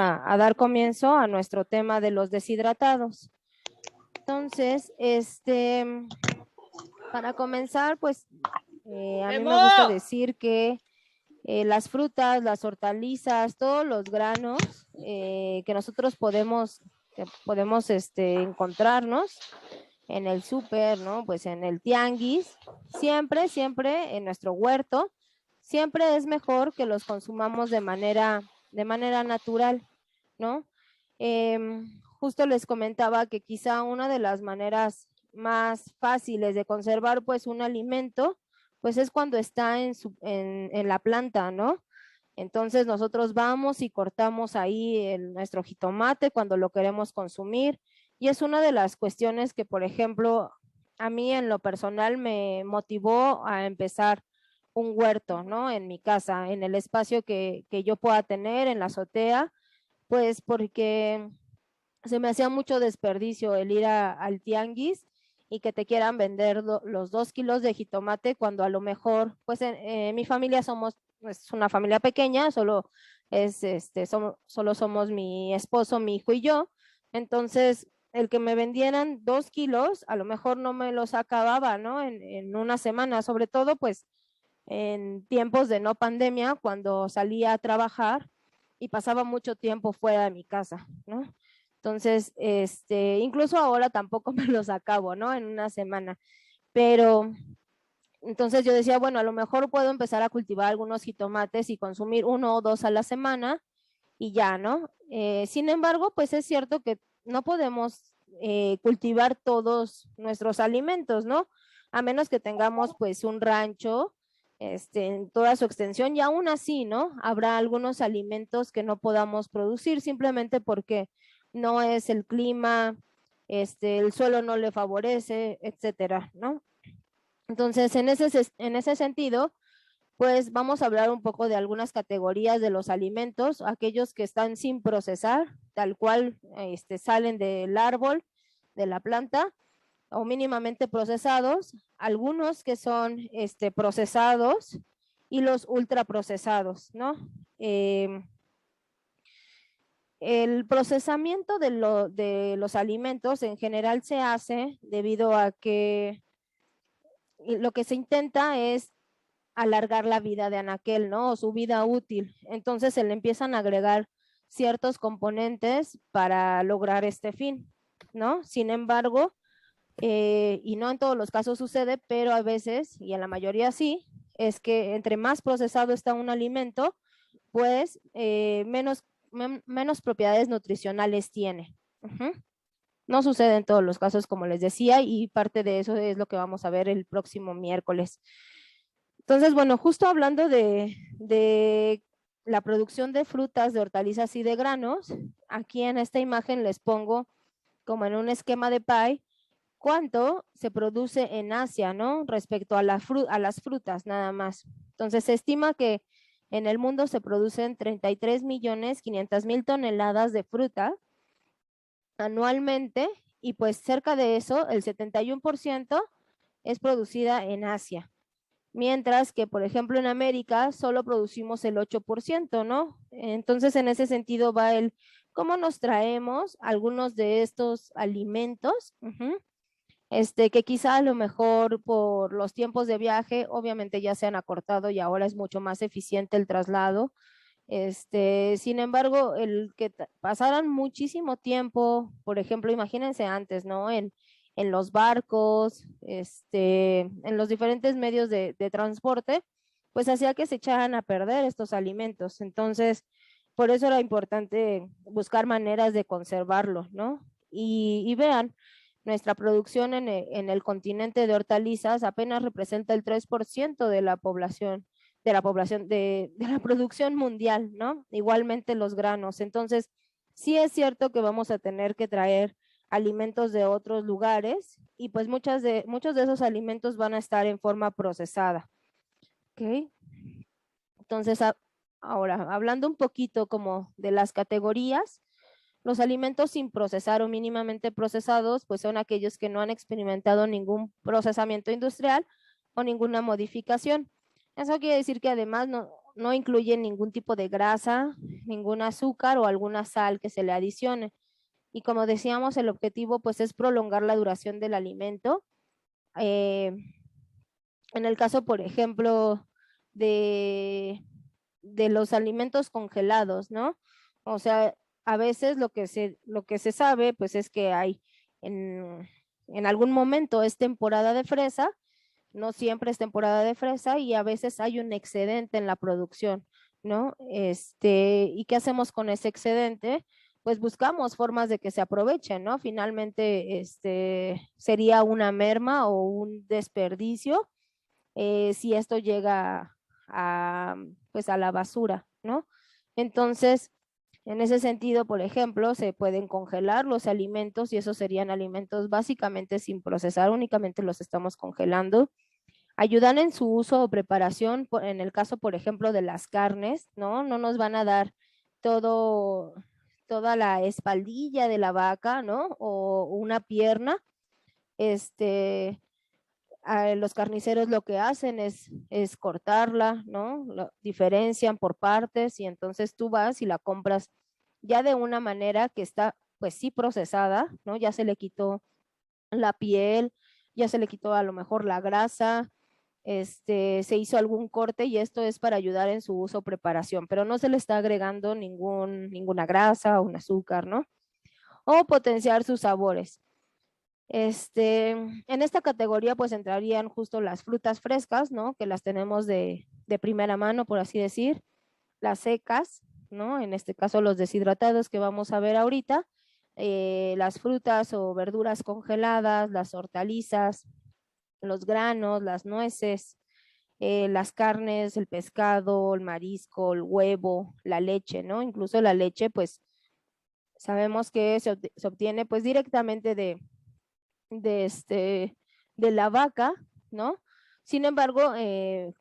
a dar comienzo a nuestro tema de los deshidratados. Entonces, para comenzar, pues a mí me gusta decir que las frutas, las hortalizas, todos los granos que nosotros podemos encontrarnos en el súper, ¿no? Pues en el tianguis, siempre en nuestro huerto, siempre es mejor que los consumamos de manera natural, ¿no? Justo les comentaba que quizá una de las maneras más fáciles de conservar pues un alimento, pues es cuando está en la planta, ¿no? Entonces nosotros vamos y cortamos ahí nuestro jitomate cuando lo queremos consumir, y es una de las cuestiones que, por ejemplo, a mí en lo personal me motivó a empezar un huerto, ¿no? En mi casa, en el espacio que yo pueda tener, en la azotea, pues porque se me hacía mucho desperdicio el ir al tianguis y que te quieran vender los 2 kilos de jitomate cuando a lo mejor, pues en mi familia es una familia pequeña, solo somos mi esposo, mi hijo y yo. Entonces, el que me vendieran 2 kilos, a lo mejor no me los acababa, ¿no? En una semana, sobre todo, pues en tiempos de no pandemia, cuando salía a trabajar y pasaba mucho tiempo fuera de mi casa, ¿no? Entonces, incluso ahora tampoco me los acabo, ¿no? En una semana. Pero entonces yo decía, bueno, a lo mejor puedo empezar a cultivar algunos jitomates y consumir 1 o 2 a la semana y ya, ¿no? Sin embargo, pues es cierto que no podemos cultivar todos nuestros alimentos, ¿no? A menos que tengamos pues un rancho en toda su extensión, y aún así, ¿no? Habrá algunos alimentos que no podamos producir simplemente porque no es el clima, el suelo no le favorece, etcétera, ¿no? Entonces, en ese sentido, pues vamos a hablar un poco de algunas categorías de los alimentos, aquellos que están sin procesar, tal cual salen del árbol, de la planta, o mínimamente procesados, algunos que son procesados y los ultraprocesados, ¿no? El procesamiento de los alimentos en general se hace debido a que lo que se intenta es alargar la vida de anaquel, ¿no? O su vida útil. Entonces se le empiezan a agregar ciertos componentes para lograr este fin, ¿no? Sin embargo, y no en todos los casos sucede, pero a veces, y en la mayoría sí, es que entre más procesado está un alimento, pues menos propiedades nutricionales tiene. No sucede en todos los casos, como les decía, y parte de eso es lo que vamos a ver el próximo miércoles. Entonces, bueno, justo hablando de la producción de frutas, de hortalizas y de granos, aquí en esta imagen les pongo como en un esquema de pie cuánto se produce en Asia, ¿no? Respecto a las frutas nada más. Entonces se estima que en el mundo se producen 33.500.000 toneladas de fruta anualmente, y pues cerca de eso, el 71% es producida en Asia. Mientras que, por ejemplo, en América solo producimos el 8%, ¿no? Entonces, en ese sentido va cómo nos traemos algunos de estos alimentos, que quizá a lo mejor por los tiempos de viaje, obviamente ya se han acortado y ahora es mucho más eficiente el traslado. Sin embargo, el que pasaran muchísimo tiempo, por ejemplo, imagínense antes, ¿no? En los barcos, en los diferentes medios de transporte, pues hacía que se echaran a perder estos alimentos. Entonces, por eso era importante buscar maneras de conservarlo, ¿no? Y vean, nuestra producción en el continente de hortalizas apenas representa el 3% de la población de la producción mundial, ¿no? Igualmente los granos. Entonces, sí es cierto que vamos a tener que traer alimentos de otros lugares, y pues muchos de esos alimentos van a estar en forma procesada. ¿Ok? Entonces, ahora, hablando un poquito como de las categorías, los alimentos sin procesar o mínimamente procesados, pues son aquellos que no han experimentado ningún procesamiento industrial o ninguna modificación. Eso quiere decir que además no incluye ningún tipo de grasa, ningún azúcar o alguna sal que se le adicione. Y como decíamos, el objetivo pues es prolongar la duración del alimento. En el caso, por ejemplo, de los alimentos congelados, ¿no? O sea, a veces lo que se sabe pues es que hay en algún momento es temporada de fresa, no siempre es temporada de fresa y a veces hay un excedente en la producción, ¿no? ¿Y qué hacemos con ese excedente? Pues buscamos formas de que se aprovechen, ¿no? Finalmente, sería una merma o un desperdicio si esto llega pues a la basura, ¿no? Entonces, en ese sentido, por ejemplo, se pueden congelar los alimentos y esos serían alimentos básicamente sin procesar, únicamente los estamos congelando. Ayudan en su uso o preparación, en el caso, por ejemplo, de las carnes, ¿no? No nos van a dar todo, toda la espaldilla de la vaca, ¿no? O una pierna. Los carniceros lo que hacen es cortarla, ¿no? Lo diferencian por partes y entonces tú vas y la compras ya de una manera que está, pues sí procesada, ¿no? Ya se le quitó la piel, ya se le quitó a lo mejor la grasa, se hizo algún corte y esto es para ayudar en su uso o preparación, pero no se le está agregando ninguna grasa o un azúcar, ¿no? O potenciar sus sabores. En esta categoría pues entrarían justo las frutas frescas, ¿no? Que las tenemos de primera mano, por así decir, las secas, ¿no? En este caso los deshidratados que vamos a ver ahorita, las frutas o verduras congeladas, las hortalizas, los granos, las nueces, las carnes, el pescado, el marisco, el huevo, la leche, ¿no? Incluso la leche, pues sabemos que se obtiene pues directamente de, este, de la vaca, ¿no? Sin embargo,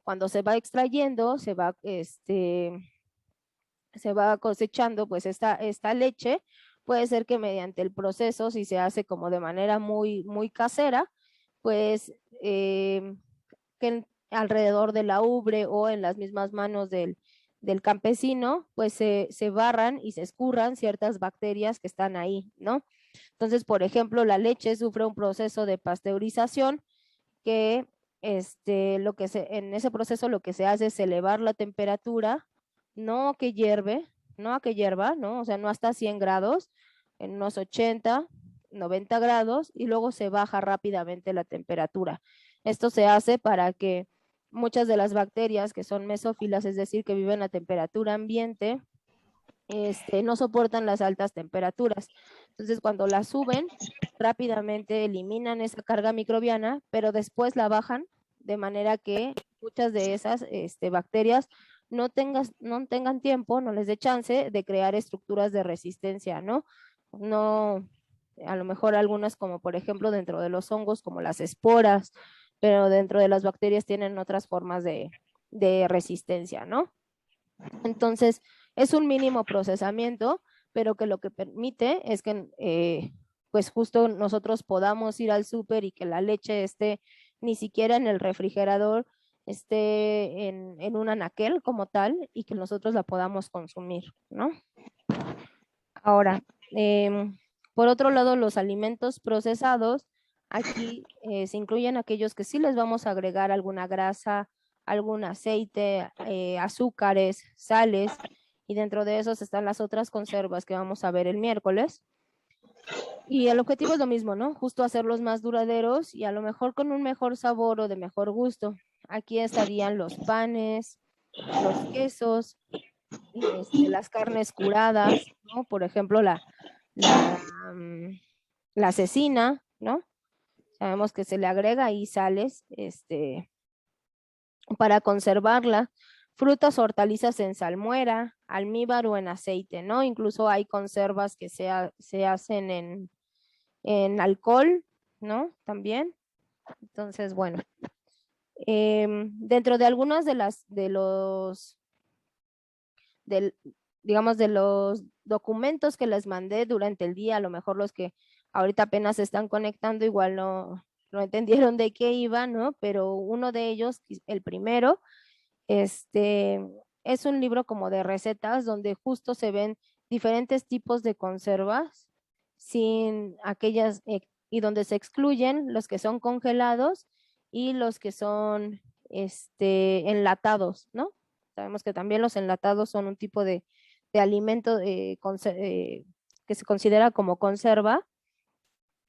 cuando se va extrayendo, se va cosechando pues esta leche, puede ser que mediante el proceso, si se hace como de manera muy casera, pues que alrededor de la ubre o en las mismas manos del campesino, pues se barran y se escurran ciertas bacterias que están ahí, ¿no? Entonces, por ejemplo, la leche sufre un proceso de pasteurización que en ese proceso lo que se hace es elevar la temperatura, no que hierve, no a que hierva, ¿no? O sea, no hasta 100 grados, en unos 80, 90 grados, y luego se baja rápidamente la temperatura. Esto se hace para que muchas de las bacterias que son mesófilas, es decir, que viven a temperatura ambiente, no soportan las altas temperaturas. Entonces, cuando la suben, rápidamente eliminan esa carga microbiana, pero después la bajan de manera que muchas de esas bacterias no tengan tiempo, no les dé chance de crear estructuras de resistencia, ¿no? No, a lo mejor algunas como por ejemplo dentro de los hongos como las esporas, pero dentro de las bacterias tienen otras formas de resistencia, ¿no? Entonces, es un mínimo procesamiento, pero que lo que permite es que, pues justo nosotros podamos ir al súper y que la leche esté ni siquiera en el refrigerador, esté en un anaquel como tal y que nosotros la podamos consumir, ¿no? Ahora, por otro lado, los alimentos procesados, aquí se incluyen aquellos que sí les vamos a agregar alguna grasa, algún aceite, azúcares, sales, y dentro de esos están las otras conservas que vamos a ver el miércoles. Y el objetivo es lo mismo, ¿no? Justo hacerlos más duraderos y a lo mejor con un mejor sabor o de mejor gusto. Aquí estarían los panes, los quesos, las carnes curadas, ¿no? Por ejemplo, la, mm, la cecina, ¿no? Sabemos que se le agrega ahí sales, para conservarla. Frutas, hortalizas en salmuera, almíbar o en aceite, ¿no? Incluso hay conservas que se hacen en alcohol, ¿no? También. Entonces, bueno, dentro de algunos del, digamos, de los documentos que les mandé durante el día, a lo mejor los que ahorita apenas se están conectando, igual no entendieron de qué iba, ¿no? Pero uno de ellos, el primero, es un libro como de recetas donde justo se ven diferentes tipos de conservas sin aquellas y donde se excluyen los que son congelados y los que son enlatados, ¿no? Sabemos que también los enlatados son un tipo de alimento que se considera como conserva,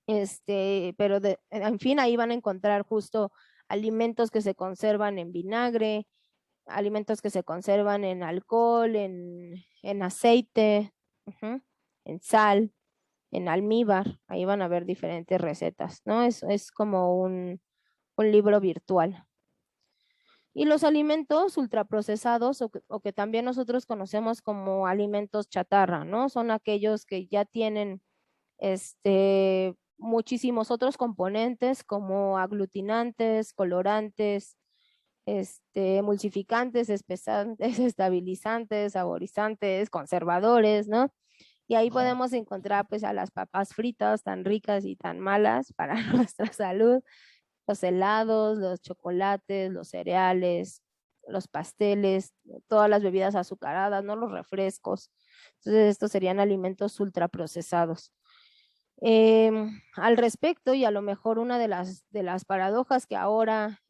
pero en fin, ahí van a encontrar justo alimentos que se conservan en vinagre, alimentos que se conservan en alcohol, en aceite, ujú, en sal, en almíbar. Ahí van a ver diferentes recetas, ¿no? Es como un libro virtual. Y los alimentos ultraprocesados o que también nosotros conocemos como alimentos chatarra, ¿no? Son aquellos que ya tienen muchísimos otros componentes como aglutinantes, colorantes, emulsificantes, espesantes, estabilizantes, saborizantes, conservadores, ¿no? Y ahí podemos encontrar pues a las papas fritas tan ricas y tan malas para nuestra salud, los helados, los chocolates, los cereales, los pasteles, todas las bebidas azucaradas, ¿no? Los refrescos. Entonces estos serían alimentos ultraprocesados. Al respecto, y a lo mejor una de las paradojas que ahora,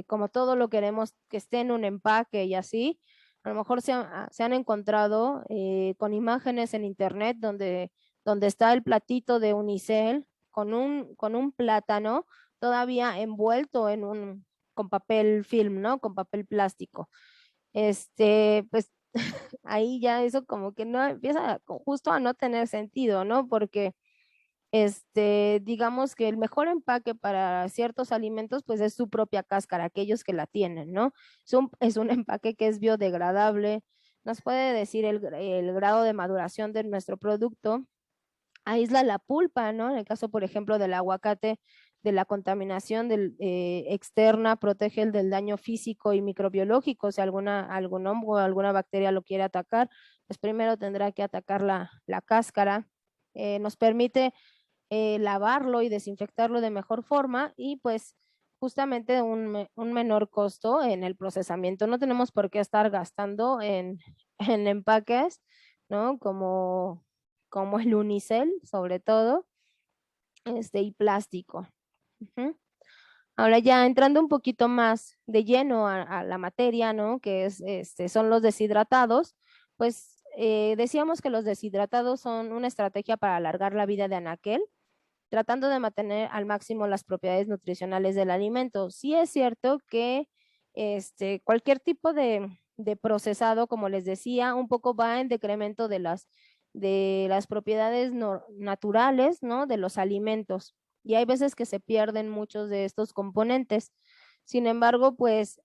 como todo lo queremos que esté en un empaque y así, a lo mejor se han encontrado con imágenes en internet donde está el platito de unicel con un plátano todavía envuelto con papel film, ¿no? Con papel plástico. Pues ahí ya eso como que no empieza justo a no tener sentido, ¿no? Porque digamos que el mejor empaque para ciertos alimentos, pues es su propia cáscara, aquellos que la tienen, ¿no? Es un empaque que es biodegradable, nos puede decir el grado de maduración de nuestro producto, aísla la pulpa, ¿no? En el caso, por ejemplo, del aguacate, de la contaminación externa, protege el del daño físico y microbiológico, si algún hongo o alguna bacteria lo quiere atacar, pues primero tendrá que atacar la cáscara. Nos permite lavarlo y desinfectarlo de mejor forma y pues justamente un menor costo en el procesamiento. No tenemos por qué estar gastando en empaques, ¿no? Como el unicel, sobre todo, y plástico. Ujú. Ahora ya entrando un poquito más de lleno a la materia, ¿no? Que son los deshidratados, pues decíamos que los deshidratados son una estrategia para alargar la vida de anaquel, tratando de mantener al máximo las propiedades nutricionales del alimento. Sí es cierto que cualquier tipo de procesado, como les decía, un poco va en decremento de las propiedades naturales, ¿no? De los alimentos. Y hay veces que se pierden muchos de estos componentes. Sin embargo, pues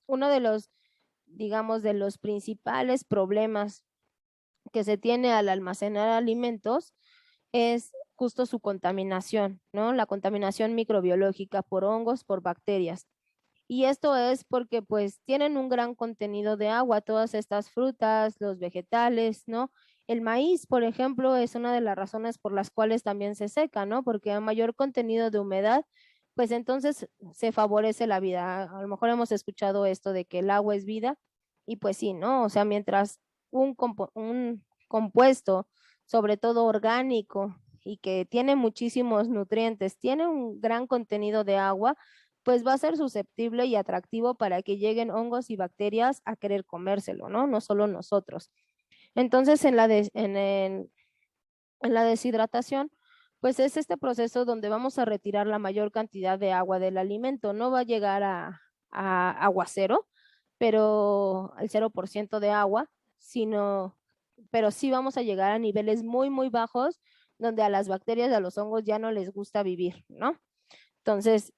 uno de los, digamos, de los principales problemas que se tiene al almacenar alimentos es justo su contaminación, ¿no? La contaminación microbiológica por hongos, por bacterias. Y esto es porque pues tienen un gran contenido de agua, todas estas frutas, los vegetales, ¿no? El maíz, por ejemplo, es una de las razones por las cuales también se seca, ¿no? Porque a mayor contenido de humedad, pues entonces se favorece la vida. A lo mejor hemos escuchado esto de que el agua es vida, y pues sí, ¿no? O sea, mientras un compuesto, sobre todo orgánico, y que tiene muchísimos nutrientes, tiene un gran contenido de agua, pues va a ser susceptible y atractivo para que lleguen hongos y bacterias a querer comérselo, ¿no? No solo nosotros. Entonces, en la deshidratación, pues es este proceso donde vamos a retirar la mayor cantidad de agua del alimento. No va a llegar a agua cero, pero al 0% de agua, pero sí vamos a llegar a niveles muy, muy bajos, donde a las bacterias y a los hongos ya no les gusta vivir, ¿no? Entonces,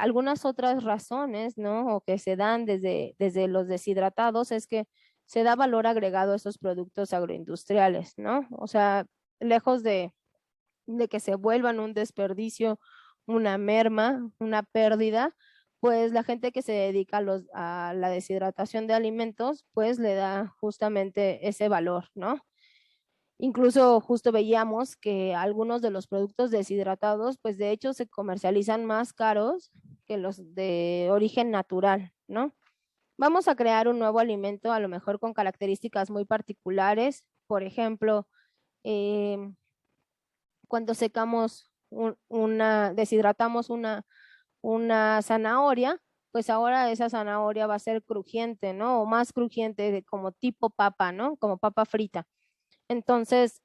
algunas otras razones, ¿no? O que se dan desde los deshidratados es que se da valor agregado a esos productos agroindustriales, ¿no? O sea, lejos de que se vuelvan un desperdicio, una merma, una pérdida, pues la gente que se dedica a la deshidratación de alimentos, pues le da justamente ese valor, ¿no? Incluso justo veíamos que algunos de los productos deshidratados, pues de hecho se comercializan más caros que los de origen natural, ¿no? Vamos a crear un nuevo alimento, a lo mejor con características muy particulares. Por ejemplo, cuando secamos deshidratamos una zanahoria, pues ahora esa zanahoria va a ser crujiente, ¿no? O más crujiente, como tipo papa, ¿no? Como papa frita. Entonces,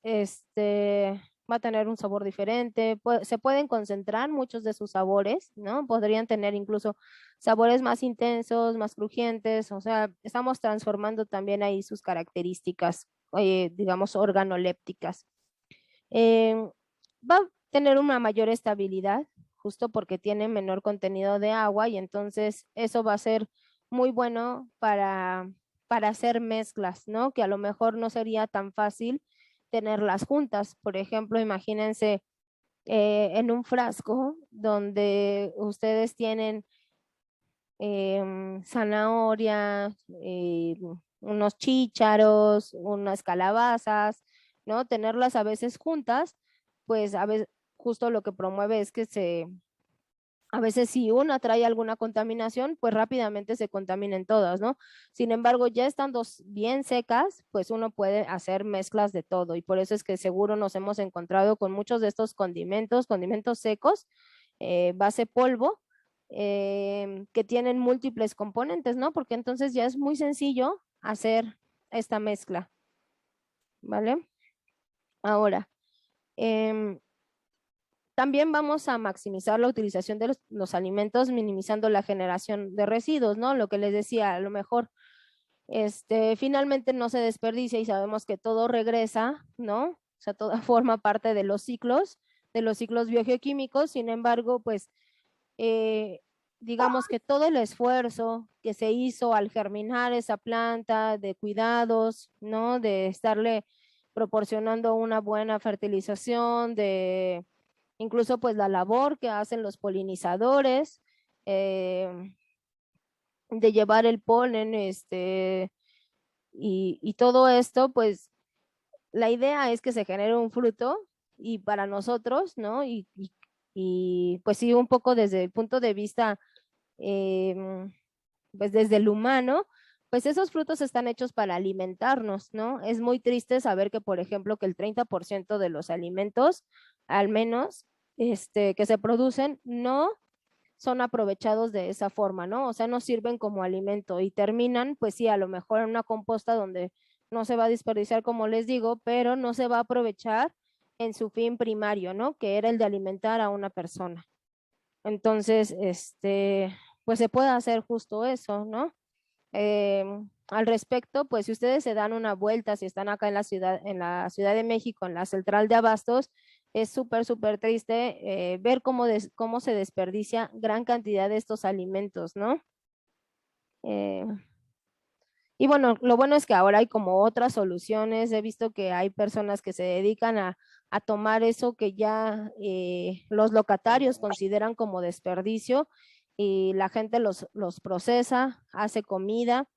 va a tener un sabor diferente. Se pueden concentrar muchos de sus sabores, ¿no? Podrían tener incluso sabores más intensos, más crujientes. O sea, estamos transformando también ahí sus características, digamos, organolépticas. Va a tener una mayor estabilidad, justo porque tiene menor contenido de agua y entonces eso va a ser muy bueno para hacer mezclas, ¿no? Que a lo mejor no sería tan fácil tenerlas juntas. Por ejemplo, imagínense en un frasco donde ustedes tienen zanahoria, unos chícharos, unas calabazas, ¿no? Tenerlas a veces juntas, pues a veces justo lo que promueve es que a veces si una trae alguna contaminación, pues rápidamente se contaminen todas, ¿no? Sin embargo, ya estando bien secas, pues uno puede hacer mezclas de todo y por eso es que seguro nos hemos encontrado con muchos de estos condimentos secos, base polvo, que tienen múltiples componentes, ¿no? Porque entonces ya es muy sencillo hacer esta mezcla, ¿vale? Ahora, también vamos a maximizar la utilización de los alimentos, minimizando la generación de residuos, ¿no? Lo que les decía, a lo mejor, finalmente no se desperdicia y sabemos que todo regresa, ¿no? O sea, toda forma parte de los ciclos biogeoquímicos. Sin embargo, pues, digamos que todo el esfuerzo que se hizo al germinar esa planta, de cuidados, ¿no? De estarle proporcionando una buena fertilización, de incluso pues la labor que hacen los polinizadores, de llevar el polen, y todo esto, pues la idea es que se genere un fruto y para nosotros, ¿no? Y pues sí, un poco desde el punto de vista, pues desde el humano, pues esos frutos están hechos para alimentarnos, ¿no? Es muy triste saber que, por ejemplo, que el 30% de los alimentos, al menos, que se producen, no son aprovechados de esa forma, ¿no? O sea, no sirven como alimento y terminan, pues sí, a lo mejor en una composta donde no se va a desperdiciar, como les digo, pero no se va a aprovechar en su fin primario, ¿no? Que era el de alimentar a una persona. Entonces, pues se puede hacer justo eso, ¿no? Al respecto, pues si ustedes se dan una vuelta, si están acá en la Ciudad de México, en la central de abastos, es súper, súper triste ver cómo se desperdicia gran cantidad de estos alimentos, ¿no? Eh, y bueno, lo bueno es que ahora hay como otras soluciones. He visto que hay personas que se dedican a tomar eso que ya los locatarios consideran como desperdicio y la gente los procesa, hace comida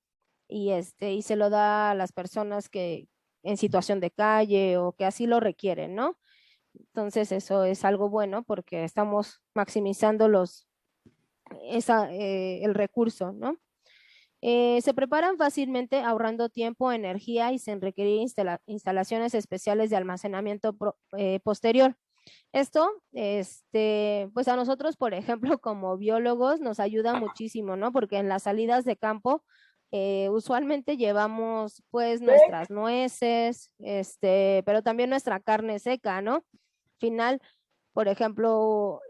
y se lo da a las personas que en situación de calle o que así lo requieren, ¿no? Entonces eso es algo bueno porque estamos maximizando el recurso, ¿no? Se preparan fácilmente ahorrando tiempo, energía y sin requerir instalaciones especiales de almacenamiento posterior. Esto, pues a nosotros, por ejemplo, como biólogos, nos ayuda muchísimo, ¿no? Porque en las salidas de campo, usualmente llevamos pues nuestras nueces, pero también nuestra carne seca, ¿no? Al final, por ejemplo,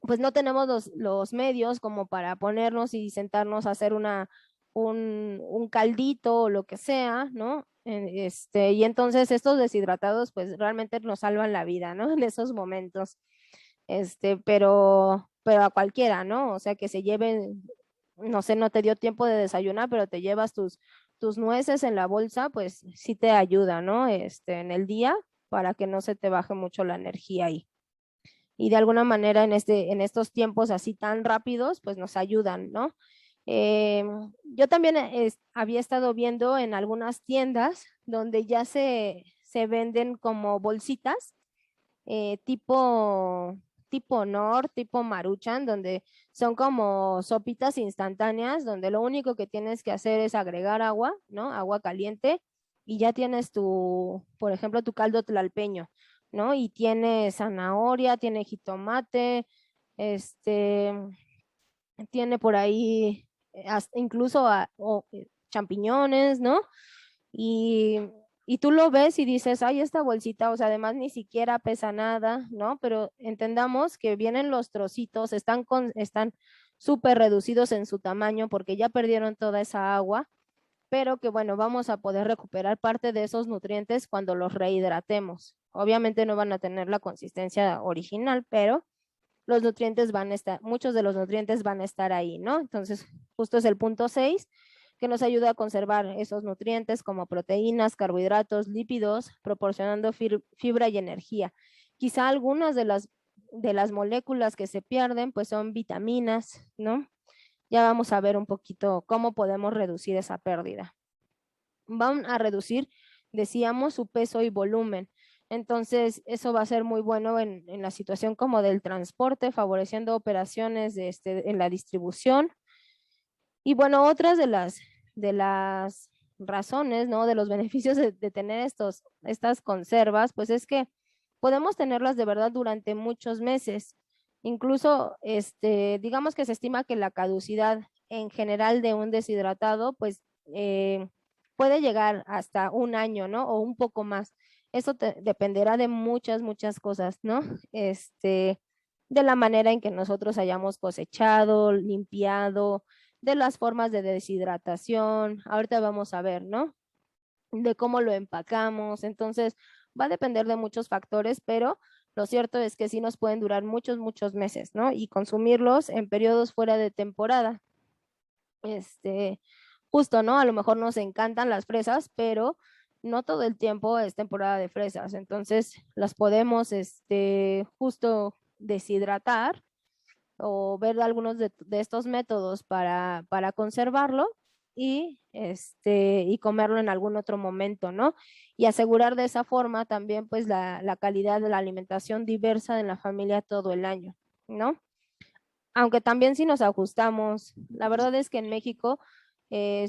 pues no tenemos los medios como para ponernos y sentarnos a hacer un caldito o lo que sea, ¿no? Y entonces estos deshidratados pues realmente nos salvan la vida, ¿no? En esos momentos, pero a cualquiera, ¿no? O sea, que se lleven, no sé, no te dio tiempo de desayunar, pero te llevas tus nueces en la bolsa, pues sí te ayuda, ¿no? En el día para que no se te baje mucho la energía ahí y de alguna manera en estos tiempos así tan rápidos, pues nos ayudan, ¿no? Yo también había estado viendo en algunas tiendas donde ya se venden como bolsitas, tipo tipo Nor, tipo Maruchan, donde son como sopitas instantáneas, donde lo único que tienes que hacer es agregar agua, ¿no? Agua caliente, y ya tienes tu, por ejemplo, tu caldo tlalpeño, ¿no? Y tiene zanahoria, tiene jitomate, este, tiene por ahí incluso champiñones, ¿no? Y, y tú lo ves y dices, ay, esta bolsita, o sea, además ni siquiera pesa nada, ¿no? Pero entendamos que vienen los trocitos, están súper reducidos en su tamaño porque ya perdieron toda esa agua, pero que bueno, vamos a poder recuperar parte de esos nutrientes cuando los rehidratemos. Obviamente no van a tener la consistencia original, pero los nutrientes van a estar, muchos de los nutrientes van a estar ahí, ¿no? Entonces, justo es el punto 6 que nos ayuda a conservar esos nutrientes como proteínas, carbohidratos, lípidos, proporcionando fibra y energía. Quizá algunas de las moléculas que se pierden, pues son vitaminas, ¿no? Ya vamos a ver un poquito cómo podemos reducir esa pérdida. Van a reducir, decíamos, su peso y volumen. Entonces, eso va a ser muy bueno en la situación como del transporte, favoreciendo operaciones en la distribución. Y bueno, otras de las razones, ¿no? De los beneficios de tener estas conservas, pues es que podemos tenerlas de verdad durante muchos meses. Incluso, digamos que se estima que la caducidad en general de un deshidratado, pues puede llegar hasta un año, ¿no? O un poco más. Eso dependerá de muchas, muchas cosas, ¿no? De la manera en que nosotros hayamos cosechado, limpiado, de las formas de deshidratación. Ahorita vamos a ver, ¿no? De cómo lo empacamos. Entonces, va a depender de muchos factores, pero lo cierto es que sí nos pueden durar muchos, muchos meses, ¿no? Y consumirlos en periodos fuera de temporada. Justo, ¿no? A lo mejor nos encantan las fresas, pero no todo el tiempo es temporada de fresas. Entonces, las podemos, justo deshidratar o ver algunos de estos métodos para conservarlo y comerlo en algún otro momento, ¿no? Y asegurar de esa forma también pues la calidad de la alimentación diversa de la familia todo el año, ¿no? Aunque también si nos ajustamos, la verdad es que en México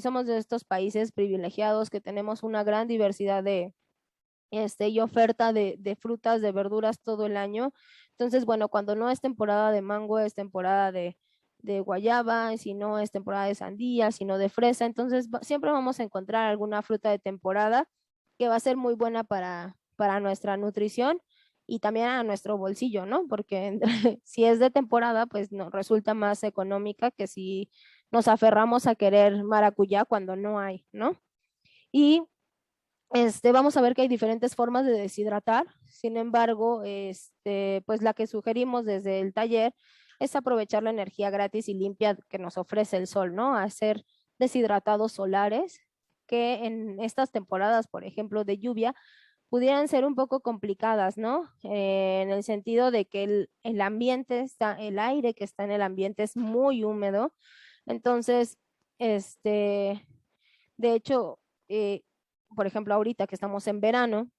somos de estos países privilegiados que tenemos una gran diversidad y oferta de frutas, de verduras todo el año. Entonces, bueno, cuando no es temporada de mango, es temporada de guayaba, si no es temporada de sandía, sino de fresa. Entonces, siempre vamos a encontrar alguna fruta de temporada que va a ser muy buena para nuestra nutrición y también a nuestro bolsillo, ¿no? Porque si es de temporada, pues nos resulta más económica que si nos aferramos a querer maracuyá cuando no hay, ¿no? Y vamos a ver que hay diferentes formas de deshidratar. Sin embargo, pues la que sugerimos desde el taller es aprovechar la energía gratis y limpia que nos ofrece el sol, ¿no? Hacer deshidratados solares que en estas temporadas, por ejemplo, de lluvia, pudieran ser un poco complicadas, ¿no? En el sentido de que el ambiente el aire que está en el ambiente es muy húmedo. Entonces, de hecho, por ejemplo, ahorita que estamos en verano,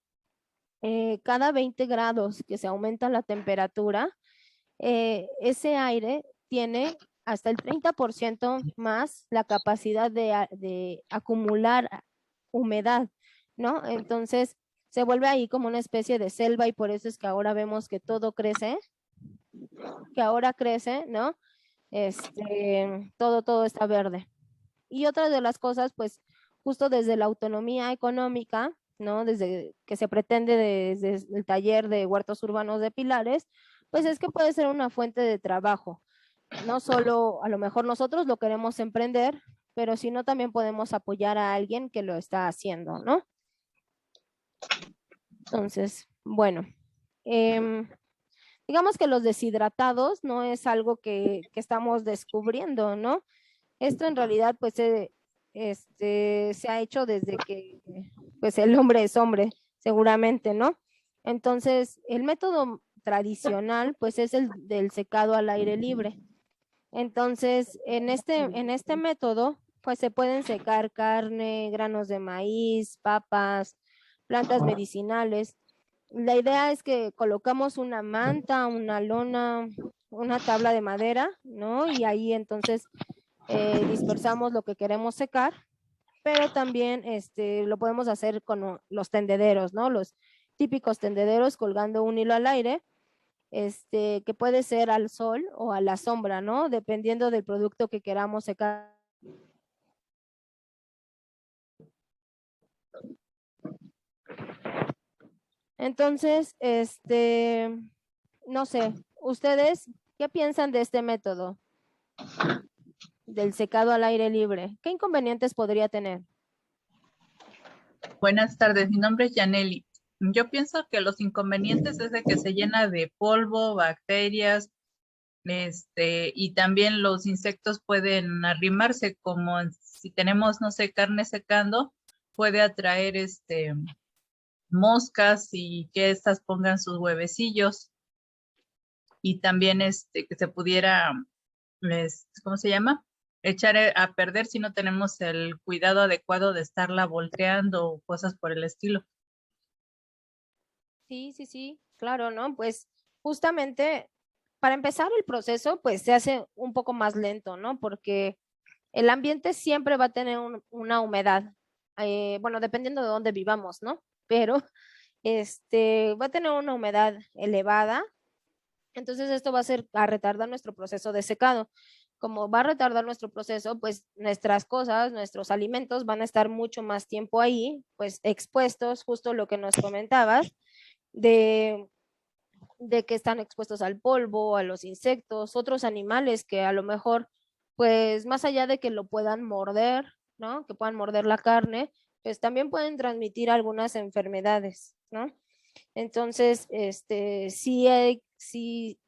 cada 20 grados que se aumenta la temperatura, ese aire tiene hasta el 30% más la capacidad de acumular humedad, ¿no? Entonces se vuelve ahí como una especie de selva y por eso es que ahora vemos que todo crece, que ahora crece, ¿no? Todo está verde. Y otra de las cosas, pues justo desde la autonomía económica, ¿no? Desde que se pretende desde el taller de huertos urbanos de Pilares, pues es que puede ser una fuente de trabajo. No solo a lo mejor nosotros lo queremos emprender, pero si no también podemos apoyar a alguien que lo está haciendo, ¿no? Entonces, bueno, digamos que los deshidratados no es algo que estamos descubriendo, ¿no? Esto en realidad pues se ha hecho desde que pues el hombre es hombre, seguramente, ¿no? Entonces, el método tradicional pues es el del secado al aire libre. Entonces, en este método pues se pueden secar carne, granos de maíz, papas, plantas medicinales. La idea es que colocamos una manta, una lona, una tabla de madera, ¿no? Y ahí entonces dispersamos lo que queremos secar, pero también lo podemos hacer con los tendederos, ¿no? Los típicos tendederos colgando un hilo al aire, que puede ser al sol o a la sombra, ¿no? Dependiendo del producto que queramos secar. Entonces, no sé, ¿ustedes qué piensan de este método del secado al aire libre? ¿Qué inconvenientes podría tener? Buenas tardes, mi nombre es Yaneli. Yo pienso que los inconvenientes es de que se llena de polvo, bacterias, y también los insectos pueden arrimarse, como si tenemos, no sé, carne secando, puede atraer moscas y que estas pongan sus huevecillos. Y también que se pudiera, ¿cómo se llama? Echar a perder si no tenemos el cuidado adecuado de estarla volteando o cosas por el estilo. Sí, sí, sí, claro, ¿no? Pues justamente para empezar el proceso, pues se hace un poco más lento, ¿no? Porque el ambiente siempre va a tener una humedad, bueno, dependiendo de dónde vivamos, ¿no? Pero va a tener una humedad elevada, entonces esto va a ser a retardar nuestro proceso de secado. Como va a retardar nuestro proceso, pues nuestras cosas, nuestros alimentos van a estar mucho más tiempo ahí, pues expuestos, justo lo que nos comentabas, de, de que están expuestos al polvo, a los insectos, otros animales que a lo mejor, pues más allá de que lo puedan morder, ¿no? Que puedan morder la carne, pues también pueden transmitir algunas enfermedades, ¿no? Entonces, si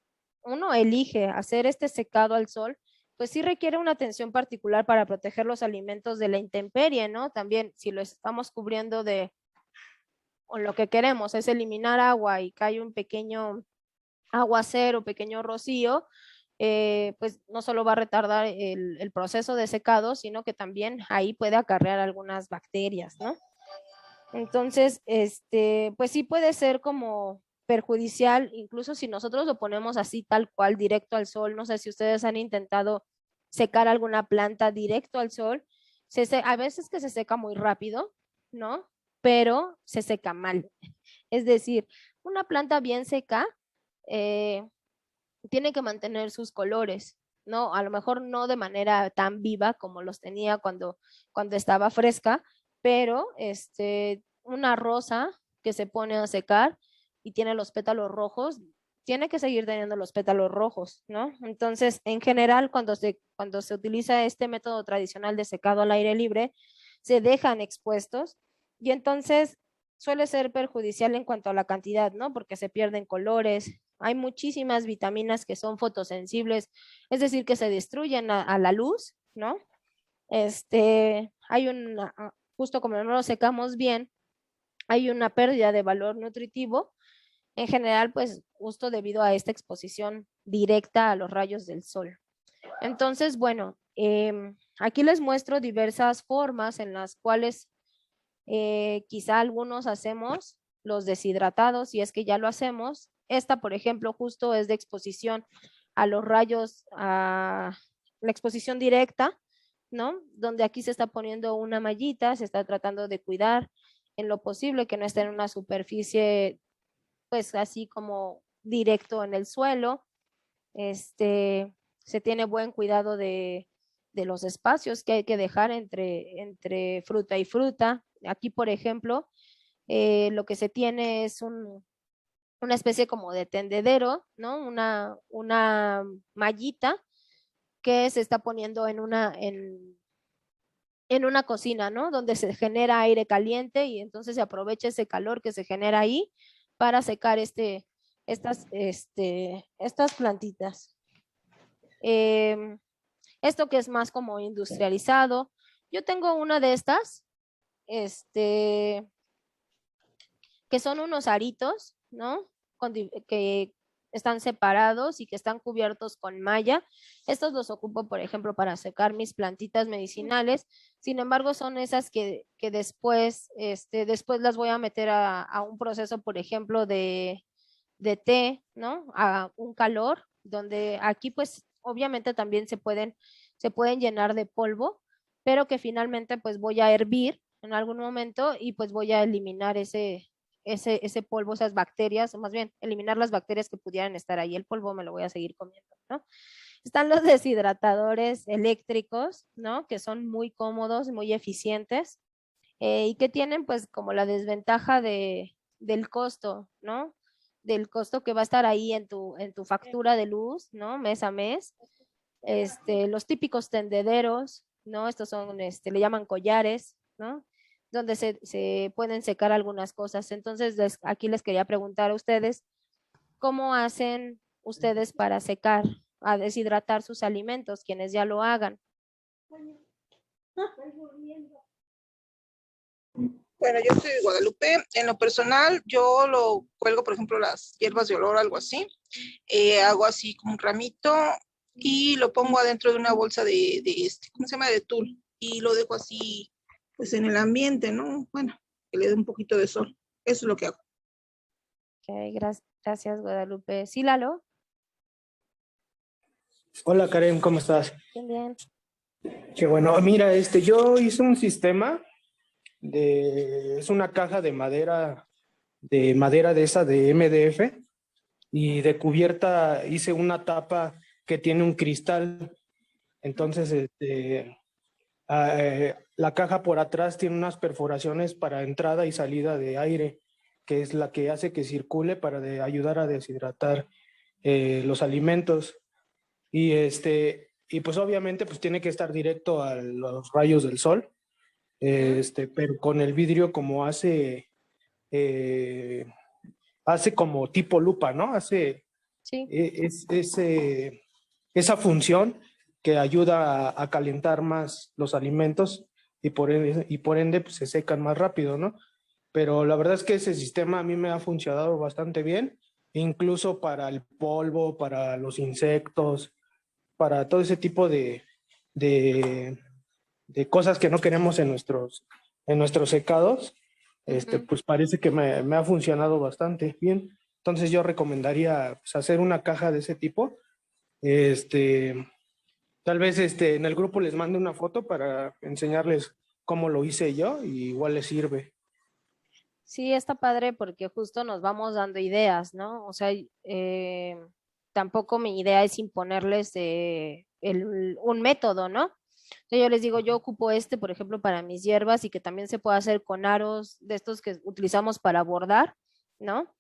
uno elige hacer este secado al sol, pues sí requiere una atención particular para proteger los alimentos de la intemperie, ¿no? También si lo estamos cubriendo o lo que queremos es eliminar agua y cae un pequeño aguacero, pequeño rocío, pues no solo va a retardar el proceso de secado, sino que también ahí puede acarrear algunas bacterias, ¿no? Entonces, pues sí puede ser como perjudicial, incluso si nosotros lo ponemos así tal cual, directo al sol. No sé si ustedes han intentado secar alguna planta directo al sol. A veces que se seca muy rápido, ¿no? Pero se seca mal. Es decir, una planta bien seca eh, tiene que mantener sus colores, ¿no? A lo mejor no de manera tan viva como los tenía cuando estaba fresca, pero una rosa que se pone a secar y tiene los pétalos rojos, tiene que seguir teniendo los pétalos rojos, ¿no? Entonces, en general, cuando se utiliza este método tradicional de secado al aire libre, se dejan expuestos y entonces suele ser perjudicial en cuanto a la cantidad, ¿no? Porque se pierden colores, hay muchísimas vitaminas que son fotosensibles, es decir, que se destruyen a la luz, ¿no? Hay justo como no lo secamos bien, hay una pérdida de valor nutritivo, en general, pues justo debido a esta exposición directa a los rayos del sol. Entonces, bueno, aquí les muestro diversas formas en las cuales quizá algunos hacemos los deshidratados, y es que ya lo hacemos. Esta, por ejemplo, justo es de exposición a los rayos, a la exposición directa, ¿no? Donde aquí se está poniendo una mallita, se está tratando de cuidar en lo posible que no esté en una superficie, pues así como directo en el suelo. Se tiene buen cuidado de los espacios que hay que dejar entre fruta y fruta. Aquí, por ejemplo, lo que se tiene es una especie como de tendedero, ¿no? Una mallita que se está poniendo en una cocina, ¿no? Donde se genera aire caliente y entonces se aprovecha ese calor que se genera ahí para secar estas plantitas. Esto que es más como industrializado. Yo tengo una de estas, que son unos aritos, ¿no? Que están separados y que están cubiertos con malla. Estos los ocupo, por ejemplo, para secar mis plantitas medicinales. Sin embargo, son esas que después, después las voy a meter a un proceso, por ejemplo, de té, ¿no? A un calor, donde aquí pues obviamente también se pueden llenar de polvo, pero que finalmente pues voy a hervir en algún momento y pues voy a eliminar ese polvo, esas bacterias, o más bien eliminar las bacterias que pudieran estar ahí. El polvo me lo voy a seguir comiendo, ¿no? Están los deshidratadores eléctricos, ¿no? Que son muy cómodos, muy eficientes y que tienen pues como la desventaja del costo, ¿no? Del costo que va a estar ahí en tu factura de luz, ¿no? Mes a mes. Los típicos tendederos, ¿no? Estos son, le llaman collares, ¿no? Donde se pueden secar algunas cosas. Entonces, aquí les quería preguntar a ustedes, ¿cómo hacen ustedes para secar, a deshidratar sus alimentos, quienes ya lo hagan? Bueno, yo soy de Guadalupe. En lo personal, yo lo cuelgo, por ejemplo, las hierbas de olor, algo así. Hago así como un ramito y lo pongo adentro de una bolsa ¿cómo se llama? De tul. Y lo dejo así, pues en el ambiente, ¿no? Bueno, que le dé un poquito de sol. Eso es lo que hago. Ok, gracias, Guadalupe. ¿Sí, Lalo? Hola Karen, ¿cómo estás? Bien, bien. Qué bueno. Mira, yo hice un sistema es una caja de madera de esa de MDF y de cubierta hice una tapa que tiene un cristal. Entonces, la caja por atrás tiene unas perforaciones para entrada y salida de aire, que es la que hace que circule para ayudar a deshidratar los alimentos. Y pues obviamente pues tiene que estar directo a los rayos del sol, pero con el vidrio como hace como tipo lupa, ¿no? Hace Sí. esa función que ayuda a calentar más los alimentos y por ende pues, se secan más rápido, ¿no? Pero la verdad es que ese sistema a mí me ha funcionado bastante bien, incluso para el polvo, para los insectos, para todo ese tipo de, de cosas que no queremos en nuestros secados, pues parece que me ha funcionado bastante bien. Entonces yo recomendaría pues, hacer una caja de ese tipo. Tal vez en el grupo les mande una foto para enseñarles cómo lo hice yo y igual les sirve. Sí, está padre porque justo nos vamos dando ideas, ¿no? O sea, tampoco mi idea es imponerles un método, ¿no? O sea, yo les digo, yo ocupo por ejemplo, para mis hierbas y que también se puede hacer con aros de estos que utilizamos para bordar, ¿no?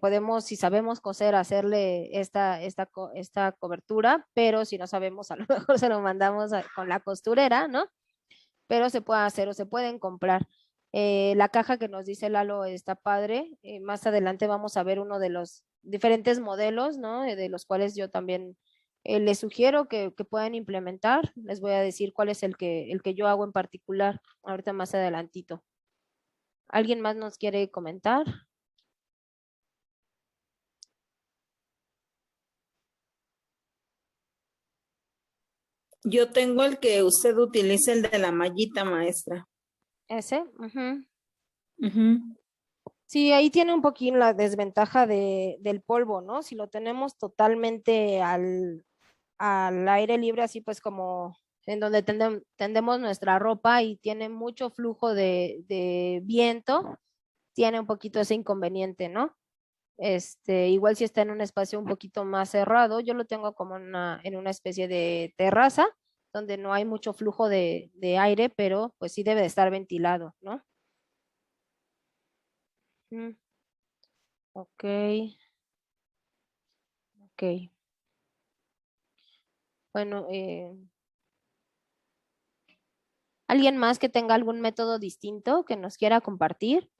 Podemos, si sabemos coser, hacerle esta cobertura, pero si no sabemos, a lo mejor se lo mandamos con la costurera, ¿no? Pero se puede hacer o se pueden comprar. La caja que nos dice Lalo está padre. Más adelante vamos a ver uno de los diferentes modelos, ¿no? De los cuales yo también les sugiero que puedan implementar. Les voy a decir cuál es el que yo hago en particular, ahorita más adelantito. ¿Alguien más nos quiere comentar? Yo tengo el que usted utiliza, el de la mallita, maestra. ¿Ese? Sí, ahí tiene un poquín la desventaja del polvo, ¿no? Si lo tenemos totalmente al aire libre, así pues como en donde tendemos nuestra ropa y tiene mucho flujo de viento, tiene un poquito ese inconveniente, ¿no? Igual si está en un espacio un poquito más cerrado, yo lo tengo como en una especie de terraza, donde no hay mucho flujo de aire, pero pues sí debe de estar ventilado, ¿no? Ok, ok. Bueno, ¿alguien más que tenga algún método distinto que nos quiera compartir?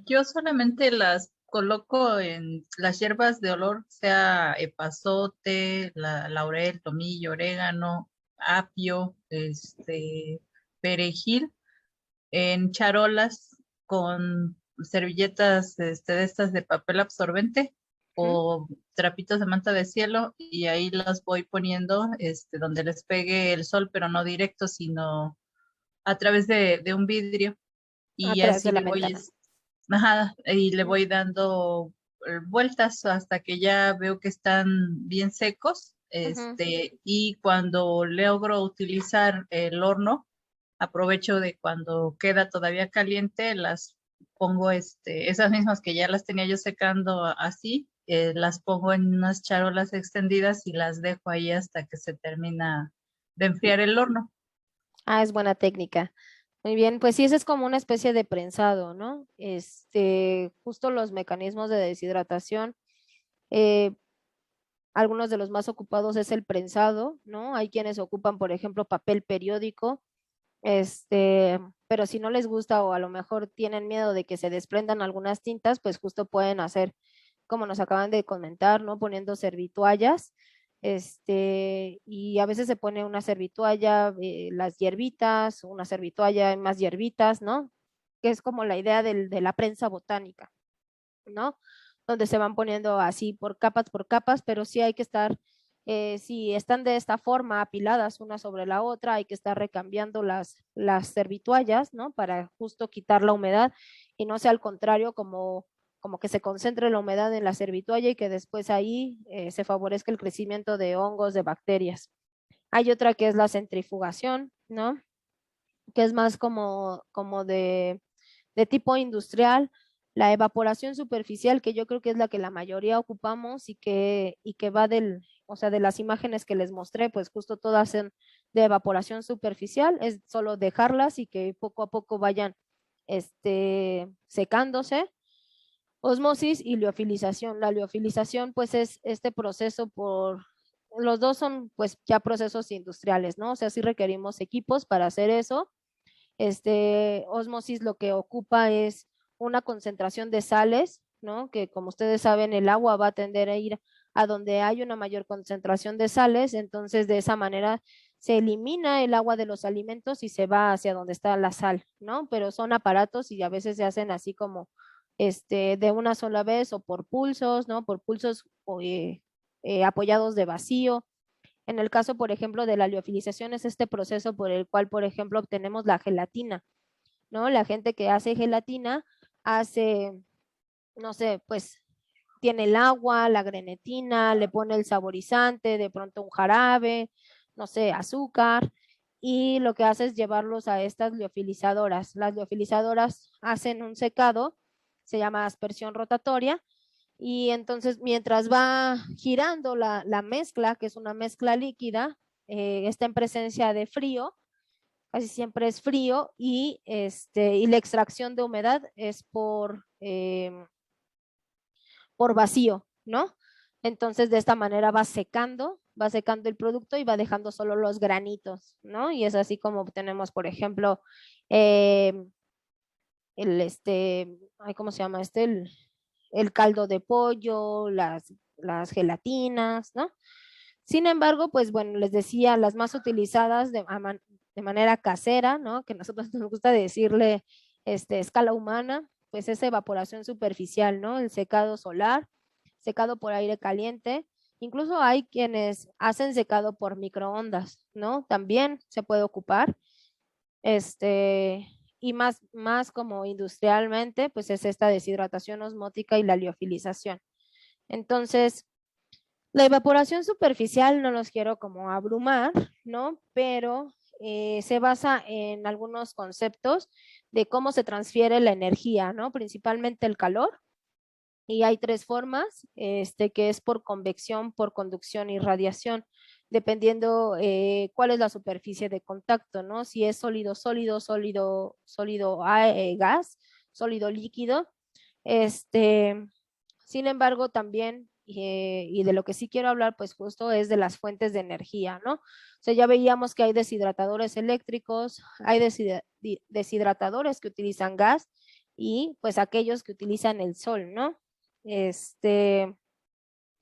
Yo solamente las coloco en las hierbas de olor, sea epazote, laurel, tomillo, orégano, apio, perejil, en charolas con servilletas de estas de papel absorbente o trapitos de manta de cielo y ahí las voy poniendo donde les pegue el sol, pero no directo, sino a través de un vidrio A y través así de la le voy, ventana. ajá, y le voy dando vueltas hasta que ya veo que están bien secos, y cuando logro utilizar el horno, aprovecho de cuando queda todavía caliente, las pongo, esas mismas que ya las tenía yo secando así, las pongo en unas charolas extendidas y las dejo ahí hasta que se termina de enfriar el horno. Ah, es buena técnica. Muy bien, pues sí, ese es como una especie de prensado, ¿no? Justo los mecanismos de deshidratación, eh, algunos de los más ocupados es el prensado, ¿no? Hay quienes ocupan, por ejemplo, papel periódico, pero si no les gusta o a lo mejor tienen miedo de que se desprendan algunas tintas, pues justo pueden hacer, como nos acaban de comentar, ¿no? Poniendo servitoallas, y a veces se pone una servitoalla, las hierbitas, una servitoalla y más hierbitas, ¿no? Que es como la idea de la prensa botánica, ¿no? Donde se van poniendo así por capas, pero sí hay que estar, si están de esta forma apiladas una sobre la otra, hay que estar recambiando las servitoallas, ¿no? Para justo quitar la humedad y no sea al contrario como que se concentre la humedad en la servitoalla y que después ahí se favorezca el crecimiento de hongos, de bacterias. Hay otra que es la centrifugación, ¿no? Que es más como de tipo industrial, la evaporación superficial, que yo creo que es la que la mayoría ocupamos y que va o sea, de las imágenes que les mostré, pues justo todas son de evaporación superficial, es solo dejarlas y que poco a poco vayan secándose. Osmosis y liofilización. La liofilización, pues, es este proceso los dos son, pues, ya procesos industriales, ¿no? O sea, sí requerimos equipos para hacer eso. Osmosis lo que ocupa es una concentración de sales, ¿no? Que como ustedes saben, el agua va a tender a ir a donde hay una mayor concentración de sales, entonces de esa manera se elimina el agua de los alimentos y se va hacia donde está la sal, ¿no? Pero son aparatos y a veces se hacen así como de una sola vez o por pulsos, ¿no? Por pulsos apoyados de vacío. En el caso, por ejemplo, de la liofilización es este proceso por el cual, por ejemplo, obtenemos la gelatina, ¿no? La gente que hace gelatina hace, no sé, pues tiene el agua, la grenetina, le pone el saborizante, de pronto un jarabe, no sé, azúcar, y lo que hace es llevarlos a estas liofilizadoras. Las liofilizadoras hacen un secado, se llama aspersión rotatoria, y entonces mientras va girando la mezcla, que es una mezcla líquida, está en presencia de frío, casi siempre es frío, y la extracción de humedad es por vacío, ¿no? Entonces de esta manera va secando el producto y va dejando solo los granitos, ¿no? Y es así como tenemos, por ejemplo, eh, ¿cómo se llama el caldo de pollo, las gelatinas, ¿no? Sin embargo, pues bueno, les decía, las más utilizadas de manera casera, ¿no? Que nosotros nos gusta decirle escala humana, pues es evaporación superficial, ¿no? El secado solar, secado por aire caliente. Incluso hay quienes hacen secado por microondas, ¿no? También se puede ocupar. Y más como industrialmente, pues es esta deshidratación osmótica y la liofilización. Entonces, la evaporación superficial no los quiero como abrumar, ¿no? Pero se basa en algunos conceptos de cómo se transfiere la energía, ¿no? Principalmente el calor. Y hay tres formas, que es por convección, por conducción y radiación, dependiendo cuál es la superficie de contacto, ¿no? Si es sólido, sólido, sólido, sólido, gas, sólido, líquido. Sin embargo, también, y de lo que sí quiero hablar, pues justo es de las fuentes de energía, ¿no? O sea, ya veíamos que hay deshidratadores eléctricos, hay deshidratadores que utilizan gas y pues aquellos que utilizan el sol, ¿no? Que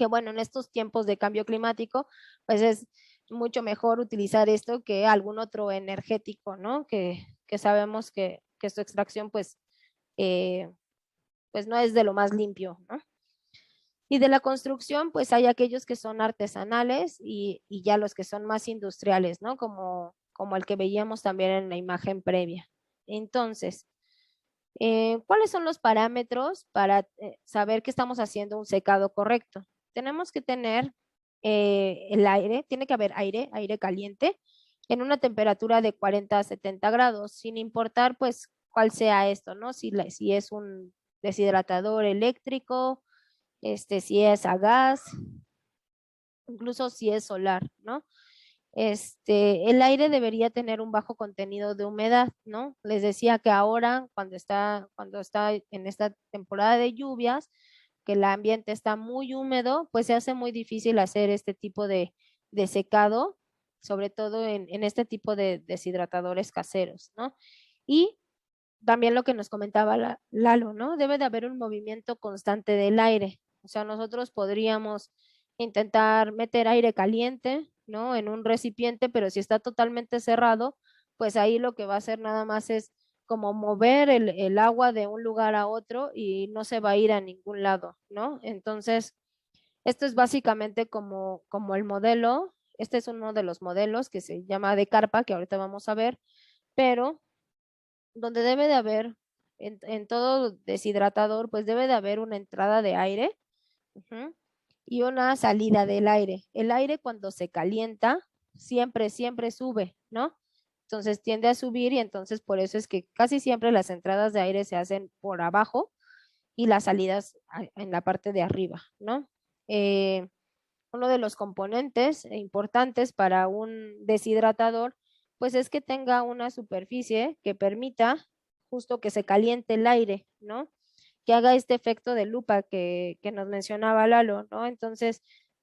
bueno, en estos tiempos de cambio climático, pues es mucho mejor utilizar esto que algún otro energético, ¿no? Que sabemos que su extracción, pues, pues no es de lo más limpio, ¿no? Y de la construcción, pues hay aquellos que son artesanales y ya los que son más industriales, ¿no? Como el que veíamos también en la imagen previa. Entonces, ¿cuáles son los parámetros para saber que estamos haciendo un secado correcto? Tenemos que tener el aire, tiene que haber aire caliente, en una temperatura de 40 a 70 grados, sin importar pues cuál sea esto, ¿no? Si es un deshidratador eléctrico, si es a gas, incluso si es solar, ¿no? El aire debería tener un bajo contenido de humedad, ¿no? Les decía que ahora, cuando está en esta temporada de lluvias, que el ambiente está muy húmedo, pues se hace muy difícil hacer este tipo de secado, sobre todo en este tipo de deshidratadores caseros, ¿no? Y también lo que nos comentaba Lalo, ¿no? Debe de haber un movimiento constante del aire. O sea, nosotros podríamos intentar meter aire caliente, ¿no? En un recipiente, pero si está totalmente cerrado, pues ahí lo que va a hacer nada más es como mover el agua de un lugar a otro y no se va a ir a ningún lado, ¿no? Entonces, esto es básicamente como el modelo. Este es uno de los modelos que se llama de carpa, que ahorita vamos a ver, pero donde debe de haber, en todo deshidratador, pues debe de haber una entrada de aire, ujú, y una salida del aire. El aire cuando se calienta, siempre sube, ¿no? Entonces tiende a subir y entonces por eso es que casi siempre las entradas de aire se hacen por abajo y las salidas en la parte de arriba, ¿no? Uno de los componentes importantes para un deshidratador, pues es que tenga una superficie que permita justo que se caliente el aire, ¿no? Que haga este efecto de lupa que nos mencionaba Lalo, ¿no? Entonces,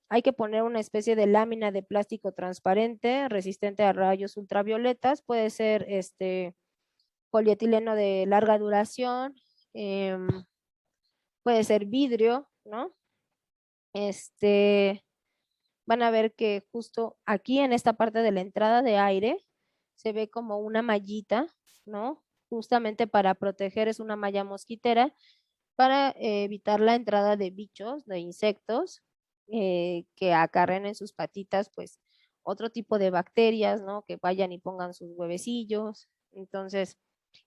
hay que poner una especie de lámina de plástico transparente, resistente a rayos ultravioletas, puede ser polietileno de larga duración, puede ser vidrio, ¿no? Van a ver que justo aquí en esta parte de la entrada de aire se ve como una mallita, ¿no? Justamente para proteger, es una malla mosquitera, para evitar la entrada de bichos, de insectos, que acarren en sus patitas, pues, otro tipo de bacterias, ¿no? Que vayan y pongan sus huevecillos. Entonces,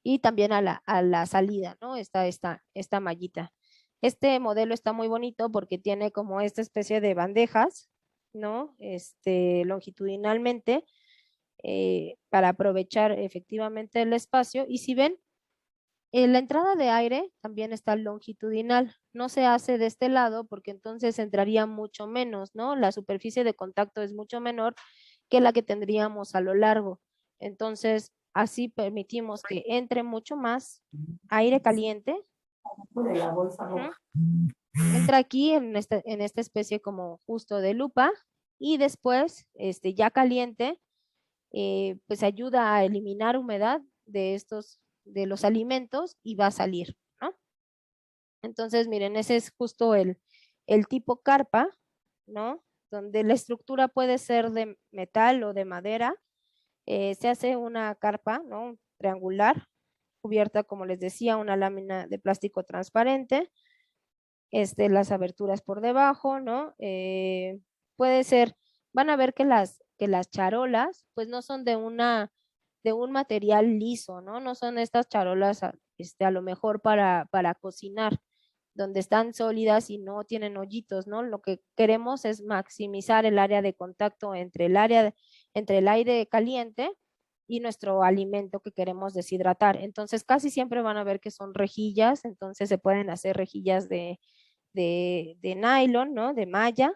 y también a la salida, ¿no? Está esta mallita. Este modelo está muy bonito porque tiene como esta especie de bandejas, ¿no? Longitudinalmente, para aprovechar efectivamente el espacio. Y si ven, la entrada de aire también está longitudinal. No se hace de este lado porque entonces entraría mucho menos, ¿no? La superficie de contacto es mucho menor que la que tendríamos a lo largo. Entonces, así permitimos que entre mucho más aire caliente. Ujú. Entra aquí en esta especie como justo de lupa y después, ya caliente, pues ayuda a eliminar humedad de los alimentos y va a salir, ¿no? Entonces, miren, ese es justo el tipo carpa, ¿no? Donde la estructura puede ser de metal o de madera. Se hace una carpa, ¿no? Triangular, cubierta, como les decía, una lámina de plástico transparente, las aberturas por debajo, ¿no? Puede ser, van a ver que las charolas, pues no son de un material liso, ¿no? No son estas charolas, a lo mejor para cocinar, donde están sólidas y no tienen hoyitos, ¿no? Lo que queremos es maximizar el área de contacto entre el aire caliente y nuestro alimento que queremos deshidratar. Entonces, casi siempre van a ver que son rejillas, entonces se pueden hacer rejillas de nylon, ¿no? De malla,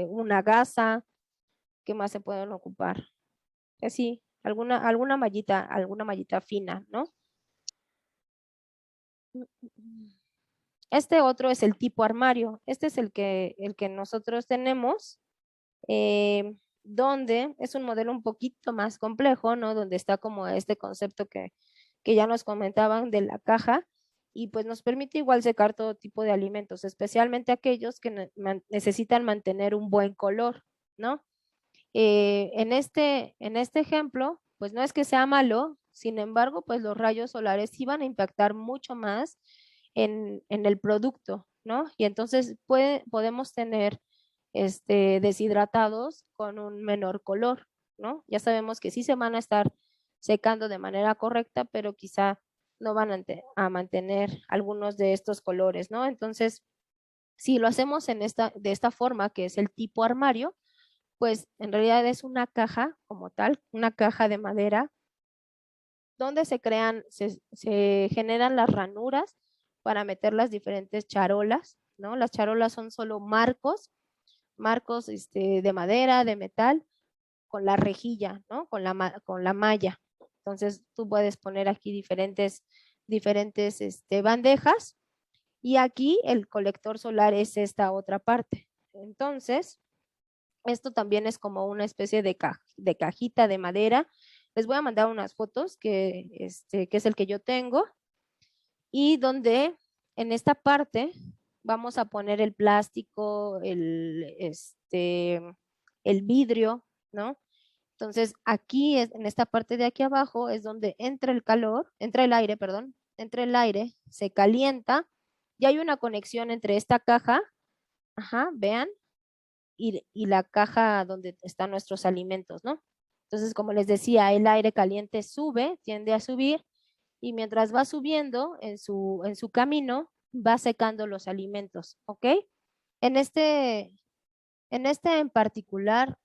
una gasa, ¿qué más se pueden ocupar? Así, alguna mallita fina, ¿no? Este otro es el tipo armario. Este es el que nosotros tenemos, donde es un modelo un poquito más complejo, ¿no? Donde está como este concepto que ya nos comentaban de la caja, y pues nos permite igual secar todo tipo de alimentos, especialmente aquellos que necesitan mantener un buen color, ¿no? En este ejemplo, pues no es que sea malo, Sin embargo, pues los rayos solares sí van a impactar mucho más en el producto, ¿no? Y entonces podemos tener deshidratados con un menor color, ¿no? Ya sabemos que sí se van a estar secando de manera correcta, pero quizá no van a mantener algunos de estos colores, ¿no? Entonces, si lo hacemos de esta forma, que es el tipo armario, pues en realidad es una caja como tal, una caja de madera, donde se generan las ranuras para meter las diferentes charolas, ¿no? Las charolas son solo marcos de madera, de metal, con la rejilla, ¿no? Con la malla. Entonces tú puedes poner aquí diferentes bandejas y aquí el colector solar es esta otra parte. Entonces, esto también es como una especie de cajita de madera. Les voy a mandar unas fotos que es el que yo tengo y donde en esta parte vamos a poner el plástico, el vidrio, ¿no? Entonces aquí, en esta parte de aquí abajo es donde entra el aire, perdón, entra el aire, se calienta y hay una conexión entre esta caja, ajá, vean, y la caja donde están nuestros alimentos, ¿no? Entonces, como les decía, el aire caliente sube, tiende a subir, y mientras va subiendo en su camino, va secando los alimentos, ¿ok? En en particular,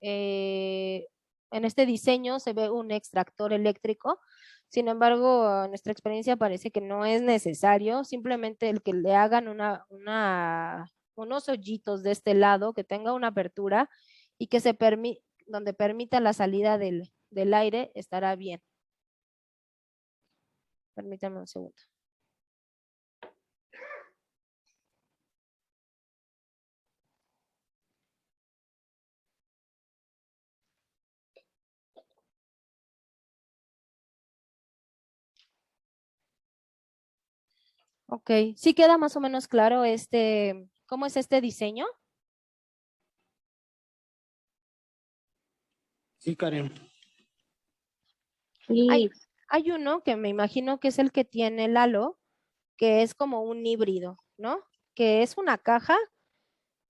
eh, en este diseño se ve un extractor eléctrico. Sin embargo, en nuestra experiencia parece que no es necesario, simplemente el que le hagan unos hoyitos de este lado, que tenga una apertura y que donde permita la salida del aire, estará bien. Permítame un segundo. Ok, ¿sí queda más o menos claro cómo es este diseño? Sí, Karen. Hay, Sí, hay uno que me imagino que es el que tiene Lalo, que es como un híbrido, ¿no? Que es una caja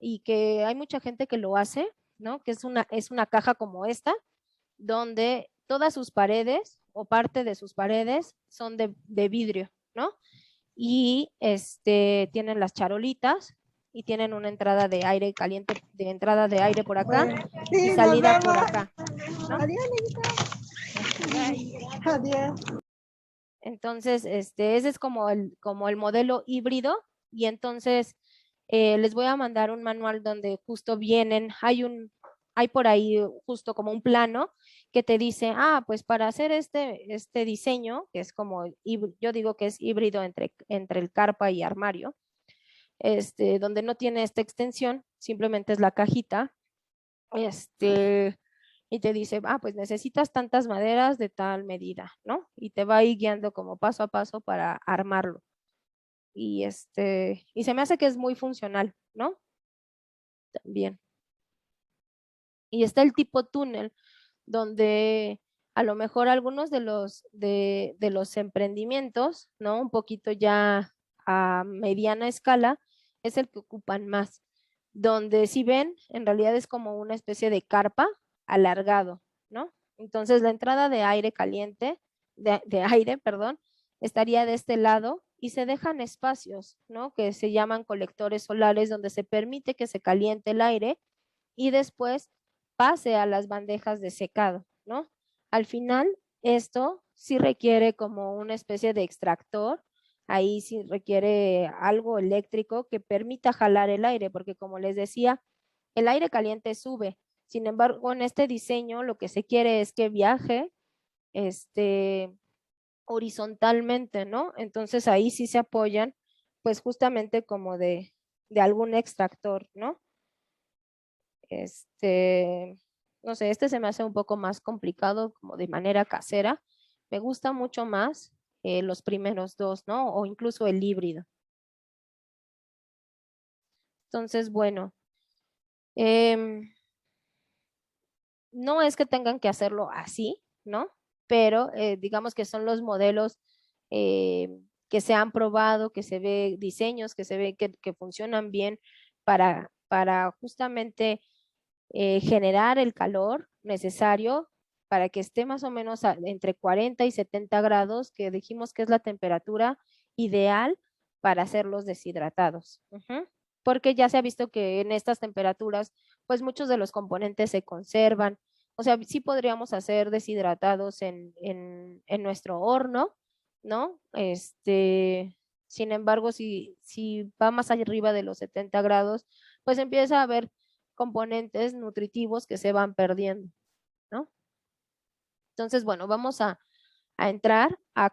y que hay mucha gente que lo hace, ¿no? Que es una caja como esta, donde todas sus paredes o parte de sus paredes son de vidrio, ¿no? Y tienen las charolitas y tienen una entrada de aire caliente, de entrada de aire por acá y salida por acá, ¿no? Adiós. Entonces, ese es como el modelo híbrido y entonces les voy a mandar un manual donde justo hay por ahí justo como un plano que te dice, pues para hacer este diseño, que es como, yo digo que es híbrido entre el carpa y armario, donde no tiene esta extensión, simplemente es la cajita, y te dice, pues necesitas tantas maderas de tal medida, ¿no? Y te va ahí guiando como paso a paso para armarlo. Y se me hace que es muy funcional, ¿no? También. Y está el tipo túnel, donde a lo mejor algunos de los emprendimientos, ¿no? Un poquito ya a mediana escala, es el que ocupan más, donde si ven, en realidad es como una especie de carpa alargado, ¿no? Entonces la entrada de aire caliente, de aire, perdón, estaría de este lado y se dejan espacios, ¿no? Que se llaman colectores solares, donde se permite que se caliente el aire y después pase a las bandejas de secado, ¿no? Al final, esto sí requiere como una especie de extractor, ahí sí requiere algo eléctrico que permita jalar el aire, porque como les decía, el aire caliente sube. Sin embargo, en este diseño lo que se quiere es que viaje horizontalmente, ¿no? Entonces ahí sí se apoyan, pues justamente como de algún extractor, ¿no? No sé, se me hace un poco más complicado como de manera casera. Me gusta mucho más los primeros dos, ¿no? O incluso el híbrido. Entonces, bueno, no es que tengan que hacerlo así, ¿no? pero digamos que son los modelos que se han probado, que se ve diseños, que se ve que funcionan bien para justamente generar el calor necesario para que esté más o menos entre 40 y 70 grados, que dijimos que es la temperatura ideal para hacerlos deshidratados. Porque ya se ha visto que en estas temperaturas, pues muchos de los componentes se conservan. O sea, sí podríamos hacer deshidratados en nuestro horno, ¿no? Sin embargo, si va más arriba de los 70 grados, pues empieza a haber componentes nutritivos que se van perdiendo, ¿no? Entonces, bueno, vamos a entrar a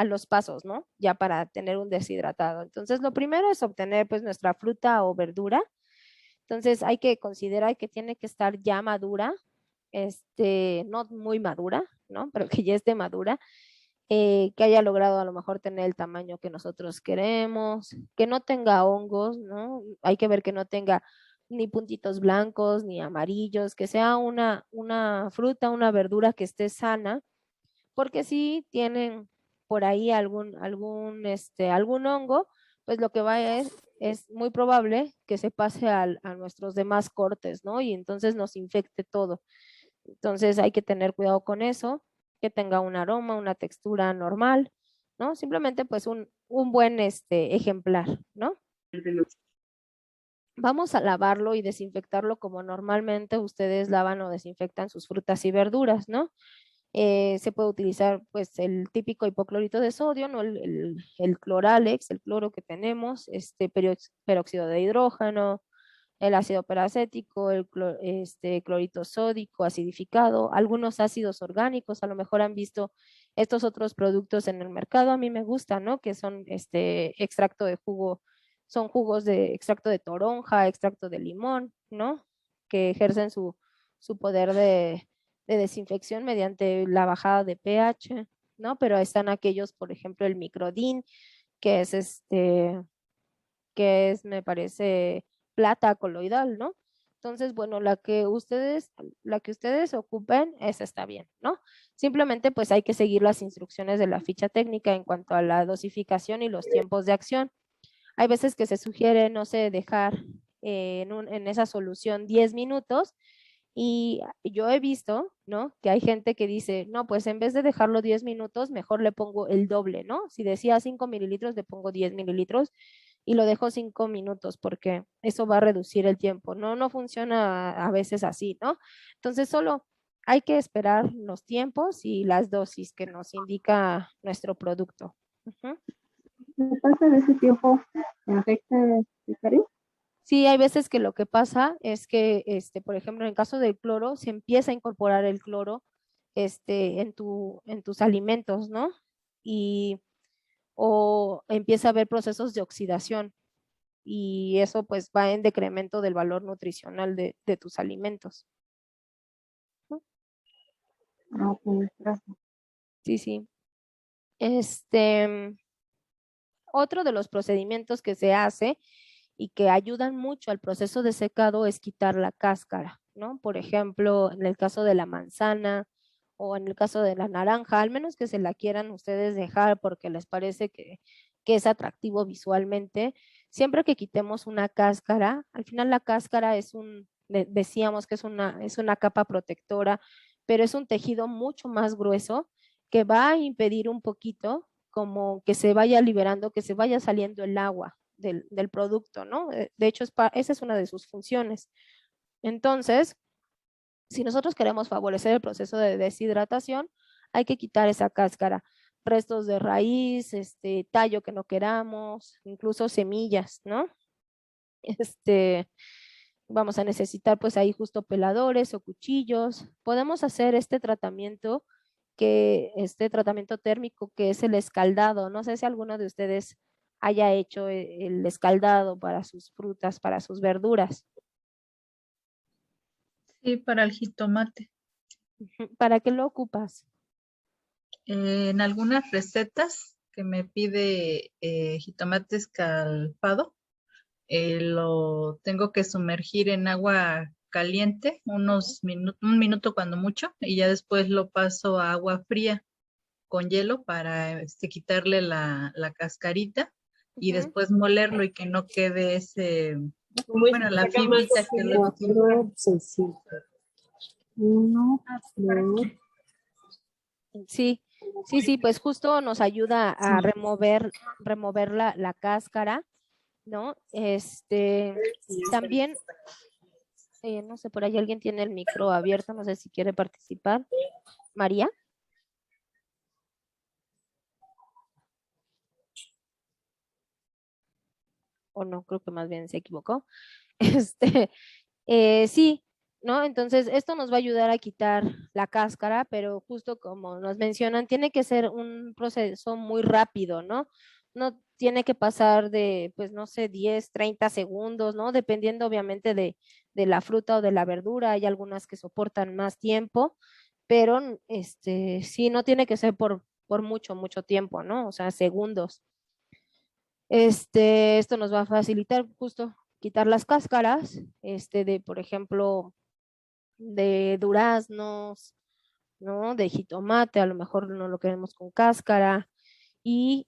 los pasos, ¿no? Ya para tener un deshidratado. Entonces, lo primero es obtener pues nuestra fruta o verdura. Entonces, hay que considerar que tiene que estar ya madura, no muy madura, ¿no? Pero que ya esté madura, que haya logrado a lo mejor tener el tamaño que nosotros queremos, que no tenga hongos, ¿no? Hay que ver que no tenga ni puntitos blancos, ni amarillos, que sea una fruta, una verdura que esté sana, porque si tienen por ahí algún hongo, pues lo que va es muy probable que se pase a nuestros demás cortes, ¿no? Y entonces nos infecte todo. Entonces hay que tener cuidado con eso, que tenga un aroma, una textura normal, ¿no? Simplemente pues un buen ejemplar, ¿no? Vamos a lavarlo y desinfectarlo como normalmente ustedes lavan o desinfectan sus frutas y verduras, ¿no? Se puede utilizar pues el típico hipoclorito de sodio, ¿no? El cloralex, el cloro que tenemos, peróxido de hidrógeno, el ácido peracético, clorito sódico acidificado, algunos ácidos orgánicos, a lo mejor han visto estos otros productos en el mercado, a mí me gustan, ¿no? Que son extracto de jugo, son jugos de extracto de toronja, extracto de limón, ¿no? Que ejercen su poder de desinfección mediante la bajada de pH, ¿no? Pero están aquellos, por ejemplo, el microdin, que me parece, plata coloidal, ¿no? Entonces, bueno, la que ustedes ocupen, esa está bien, ¿no? Simplemente pues hay que seguir las instrucciones de la ficha técnica en cuanto a la dosificación y los tiempos de acción. Hay veces que se sugiere, no sé, dejar en esa solución 10 minutos y yo he visto, ¿no? Que hay gente que dice, no, pues en vez de dejarlo 10 minutos, mejor le pongo el doble, ¿no? Si decía 5 mililitros, le pongo 10 mililitros y lo dejo 5 minutos porque eso va a reducir el tiempo. No, no funciona a veces así, ¿no? Entonces solo hay que esperar los tiempos y las dosis que nos indica nuestro producto. ¿Me pasa de ese tiempo? ¿Me afecta, Cari? Sí, hay veces que lo que pasa es que, por ejemplo, en el caso del cloro, se empieza a incorporar el cloro, en tus alimentos, ¿no? O empieza a haber procesos de oxidación y eso pues va en decremento del valor nutricional de tus alimentos. ¿No? Ok, gracias. Sí, sí. Otro de los procedimientos que se hace y que ayudan mucho al proceso de secado es quitar la cáscara, ¿no? Por ejemplo, en el caso de la manzana o en el caso de la naranja, al menos que se la quieran ustedes dejar porque les parece que es atractivo visualmente, siempre que quitemos una cáscara, al final la cáscara decíamos que es una capa protectora, pero es un tejido mucho más grueso que va a impedir un poquito como que se vaya liberando, que se vaya saliendo el agua del producto, ¿no? De hecho, esa es una de sus funciones. Entonces, si nosotros queremos favorecer el proceso de deshidratación, hay que quitar esa cáscara, restos de raíz, tallo que no queramos, incluso semillas, ¿no? Vamos a necesitar pues ahí justo peladores o cuchillos. Podemos hacer este tratamiento térmico que es el escaldado. No sé si alguno de ustedes haya hecho el escaldado para sus frutas, para sus verduras. Sí, para el jitomate. ¿Para qué lo ocupas? En algunas recetas que me pide jitomate escalfado, lo tengo que sumergir en agua caliente, un minuto cuando mucho, y ya después lo paso a agua fría con hielo para quitarle la cascarita y Ujú. después molerlo y que no quede bueno, la fibrita que luego tiene. 4, 6, 1, 2, Sí, sí, pues justo nos ayuda a remover la cáscara, ¿no? También, no sé, por ahí alguien tiene el micro abierto, no sé si quiere participar. María. O no, creo que más bien se equivocó. Sí, ¿no? Entonces, esto nos va a ayudar a quitar la cáscara, pero justo como nos mencionan, tiene que ser un proceso muy rápido, ¿no? No tiene que pasar de, pues, no sé, 10, 30 segundos, ¿no? Dependiendo obviamente de la fruta o de la verdura. Hay algunas que soportan más tiempo, pero sí, no tiene que ser por mucho, mucho tiempo, ¿no? O sea, segundos. Esto nos va a facilitar justo quitar las cáscaras, por ejemplo, de duraznos, ¿no? De jitomate, a lo mejor no lo queremos con cáscara, y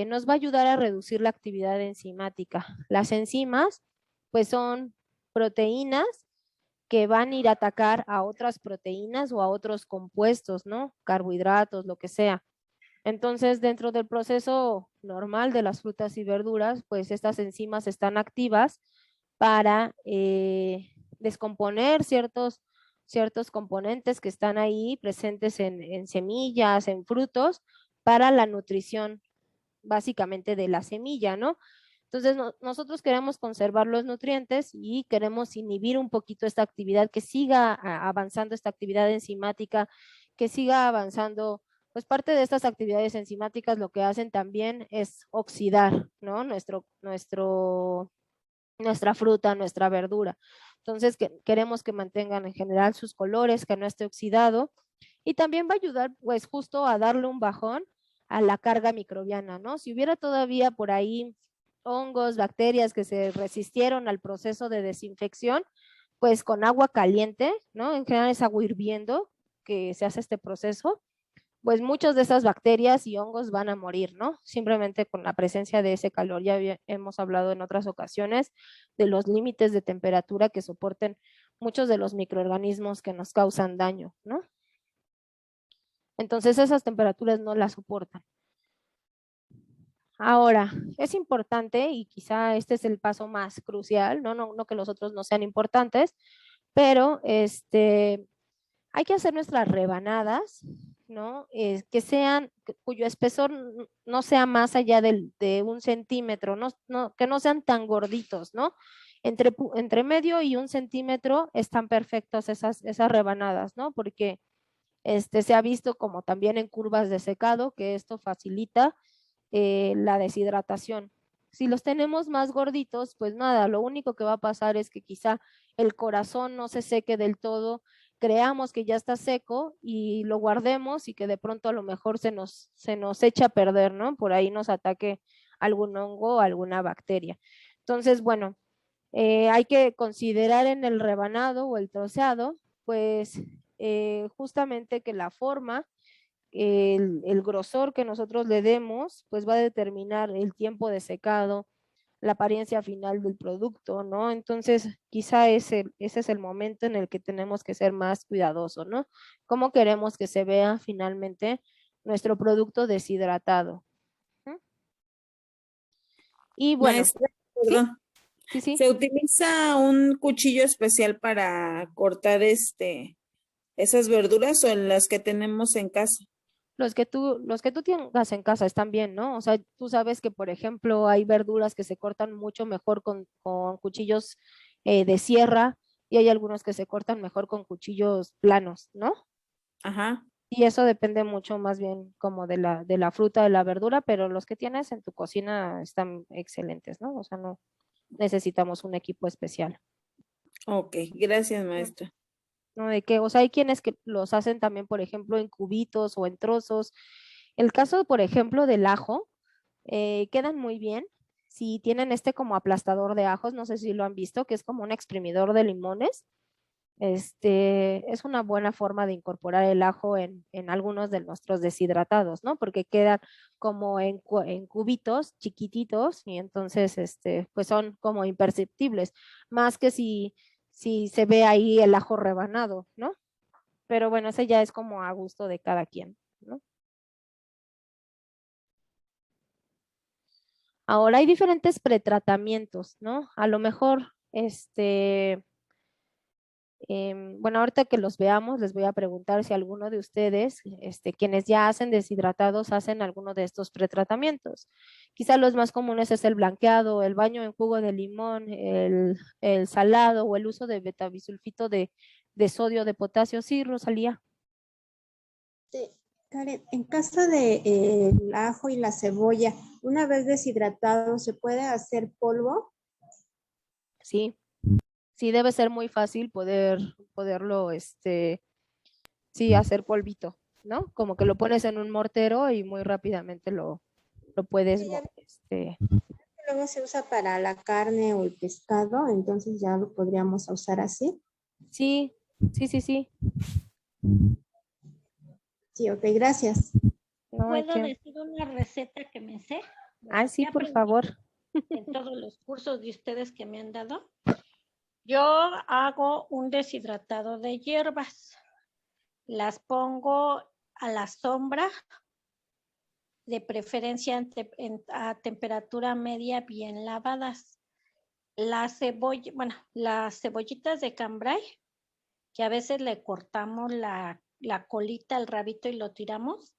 nos va a ayudar a reducir la actividad enzimática. Las enzimas, pues son proteínas que van a ir a atacar a otras proteínas o a otros compuestos, ¿no? Carbohidratos, lo que sea. Entonces, dentro del proceso normal de las frutas y verduras, pues estas enzimas están activas para descomponer ciertos componentes que están ahí presentes en semillas, en frutos, para la nutrición básicamente de la semilla, ¿no? Entonces, nosotros queremos conservar los nutrientes y queremos inhibir un poquito esta actividad, que siga avanzando esta actividad enzimática, que siga avanzando. Pues parte de estas actividades enzimáticas lo que hacen también es oxidar, ¿no? Nuestra fruta, nuestra verdura. Entonces, queremos que mantengan en general sus colores, que no esté oxidado, y también va a ayudar, pues, justo a darle un bajón a la carga microbiana, ¿no? Si hubiera todavía por ahí hongos, bacterias que se resistieron al proceso de desinfección, pues con agua caliente, ¿no? En general es agua hirviendo que se hace este proceso, pues muchas de esas bacterias y hongos van a morir, ¿no? Simplemente con la presencia de ese calor. Ya hemos hablado en otras ocasiones de los límites de temperatura que soporten muchos de los microorganismos que nos causan daño, ¿no? Entonces esas temperaturas no las soportan. Ahora, es importante, y quizá este es el paso más crucial, no que los otros no sean importantes, pero hay que hacer nuestras rebanadas, ¿no? Cuyo espesor no sea más allá de 1 centímetro, que no sean tan gorditos, ¿no? Entre medio y 1 centímetro están perfectos esas rebanadas, ¿no? Porque se ha visto como también en curvas de secado que esto facilita la deshidratación. Si los tenemos más gorditos, pues nada, lo único que va a pasar es que quizá el corazón no se seque del todo, creamos que ya está seco y lo guardemos y que de pronto a lo mejor se nos echa a perder, ¿no? Por ahí nos ataque algún hongo o alguna bacteria. Entonces, bueno, hay que considerar en el rebanado o el troceado, pues justamente que la forma, el grosor que nosotros le demos, pues va a determinar el tiempo de secado, la apariencia final del producto, ¿no? Entonces, quizá ese es el momento en el que tenemos que ser más cuidadosos, ¿no? ¿Cómo queremos que se vea finalmente nuestro producto deshidratado? ¿Mm? Y bueno, Maestra, sí, perdón. sí. ¿Se utiliza un cuchillo especial para cortar esas verduras o en las que tenemos en casa? Los que tú tengas en casa están bien, ¿no? O sea, tú sabes que, por ejemplo, hay verduras que se cortan mucho mejor con cuchillos de sierra, y hay algunos que se cortan mejor con cuchillos planos, ¿no? Ajá. Y eso depende mucho más bien como de la fruta, de la verdura, pero los que tienes en tu cocina están excelentes, ¿no? O sea, no necesitamos un equipo especial. Ok, gracias, maestra. ¿No? O sea, hay quienes que los hacen también, por ejemplo, en cubitos o en trozos. El caso, por ejemplo, del ajo, quedan muy bien. Si tienen como aplastador de ajos, no sé si lo han visto, que es como un exprimidor de limones. es una buena forma de incorporar el ajo en algunos de nuestros deshidratados, ¿no? Porque quedan como en cubitos chiquititos y entonces, pues son como imperceptibles, más que si se ve ahí el ajo rebanado, ¿no? Pero bueno, ese ya es como a gusto de cada quien, ¿no? Ahora hay diferentes pretratamientos, ¿no? A lo mejor, bueno, ahorita que los veamos, les voy a preguntar si alguno de ustedes, quienes ya hacen deshidratados, hacen alguno de estos pretratamientos. Quizá los más comunes es el blanqueado, el baño en jugo de limón, el salado o el uso de betabisulfito de sodio, de potasio. Sí, Rosalía. Sí, Karen, en caso de el ajo y la cebolla, una vez deshidratado, ¿se puede hacer polvo? Sí, sí debe ser muy fácil poderlo, sí, hacer polvito, ¿no? Como que lo pones en un mortero y muy rápidamente lo puedes, Sí, luego se usa para la carne o el pescado, entonces ya lo podríamos usar así. sí, sí, sí, sí. Sí, ok, gracias. No, hay ¿Puedo que... decir una receta que me sé? Ah, sí, Que por aprendí favor. en todos los cursos de ustedes que me han dado. Yo hago un deshidratado de hierbas. Las pongo a la sombra, de preferencia a temperatura media, bien lavadas. Las cebollitas de cambray, que a veces le cortamos la colita, el rabito y lo tiramos.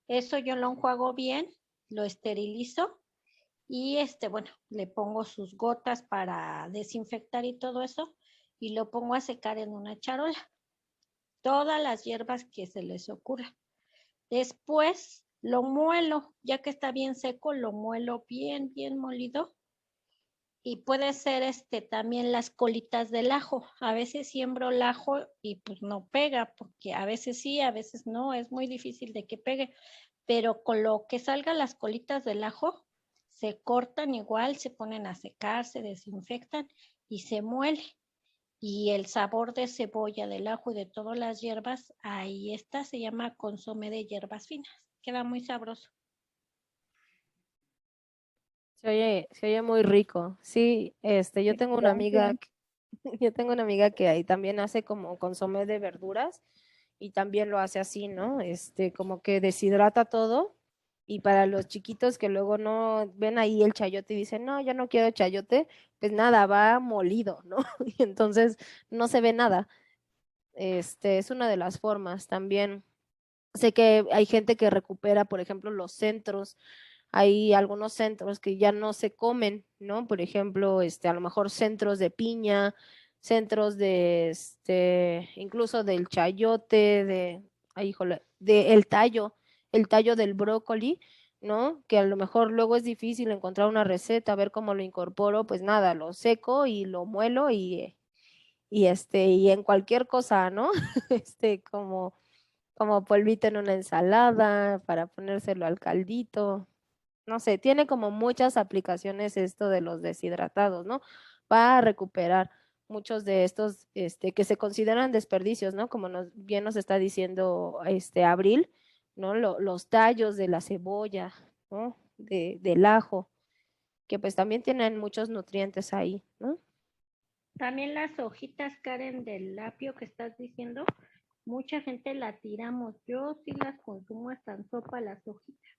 Eso yo lo enjuago bien, lo esterilizo y bueno, le pongo sus gotas para desinfectar y todo eso y lo pongo a secar en una charola. Todas las hierbas que se les ocurra. Después lo muelo, ya que está bien seco, lo muelo bien, bien molido. Y puede ser también las colitas del ajo. A veces siembro el ajo y pues no pega, porque a veces sí, a veces no, es muy difícil de que pegue. Pero con lo que salgan las colitas del ajo, se cortan igual, se ponen a secar, se desinfectan y se muele. Y el sabor de cebolla, del ajo y de todas las hierbas, ahí está, se llama consomé de hierbas finas. Queda muy sabroso. Se oye muy rico. Sí, yo tengo una amiga, yo tengo una amiga que ahí también hace como consomé de verduras y también lo hace así, ¿no? Como que deshidrata todo y para los chiquitos que luego no ven ahí el chayote y dicen, no, yo no quiero chayote, pues nada, va molido, ¿no? Y entonces no se ve nada. Es una de las formas también. Sé que hay gente que recupera, por ejemplo, los centros. Hay algunos centros que ya no se comen, ¿no? Por ejemplo, a lo mejor centros de piña, centros de, incluso del chayote, ay, híjole, el tallo del brócoli, ¿no? Que a lo mejor luego es difícil encontrar una receta, ver cómo lo incorporo, pues nada, lo seco y lo muelo y en cualquier cosa, ¿no? Como polvito en una ensalada, para ponérselo al caldito. No sé, tiene como muchas aplicaciones esto de los deshidratados, ¿no? Para recuperar muchos de estos que se consideran desperdicios, ¿no? Como bien nos está diciendo Abril, ¿no? Los tallos de la cebolla, ¿no? Del ajo, que pues también tienen muchos nutrientes ahí, ¿no? También las hojitas, Karen, del apio que estás diciendo, mucha gente la tiramos. Yo sí las consumo hasta en sopa las hojitas.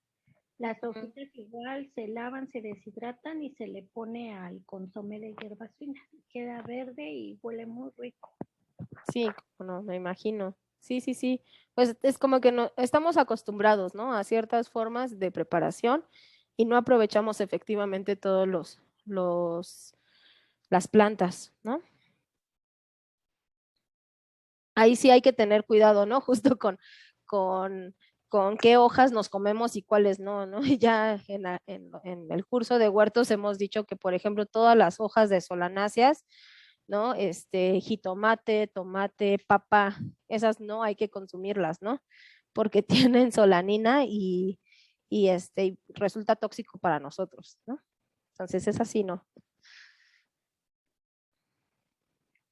Las hojitas igual se lavan, se deshidratan y se le pone al consomé de hierbas finas. Queda verde y huele muy rico. Sí, no, me imagino. Sí, sí, sí. Pues es como que no, estamos acostumbrados, ¿no? A ciertas formas de preparación y no aprovechamos efectivamente todos las plantas, ¿no? Ahí sí hay que tener cuidado, ¿no? Justo con qué hojas nos comemos y cuáles no, ¿no? Y ya en el curso de huertos hemos dicho que, por ejemplo, todas las hojas de solanáceas, ¿no? Jitomate, tomate, papa, esas no hay que consumirlas, ¿no? Porque tienen solanina y resulta tóxico para nosotros, ¿no? Entonces es así, ¿no?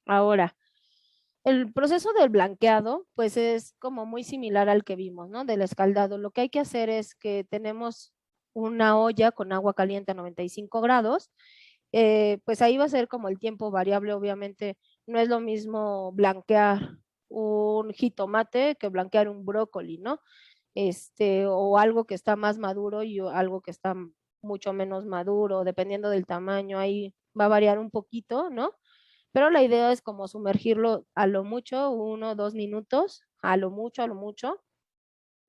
Ahora, El proceso del blanqueado, pues es como muy similar al que vimos, ¿no? Del escaldado. Lo que hay que hacer es que tenemos una olla con agua caliente a 95 grados, pues ahí va a ser como el tiempo variable, obviamente no es lo mismo blanquear un jitomate que blanquear un brócoli, ¿no? O algo que está más maduro y algo que está mucho menos maduro, dependiendo del tamaño, ahí va a variar un poquito, ¿no? Pero la idea es como sumergirlo a lo mucho, 1 o 2 minutos, a lo mucho,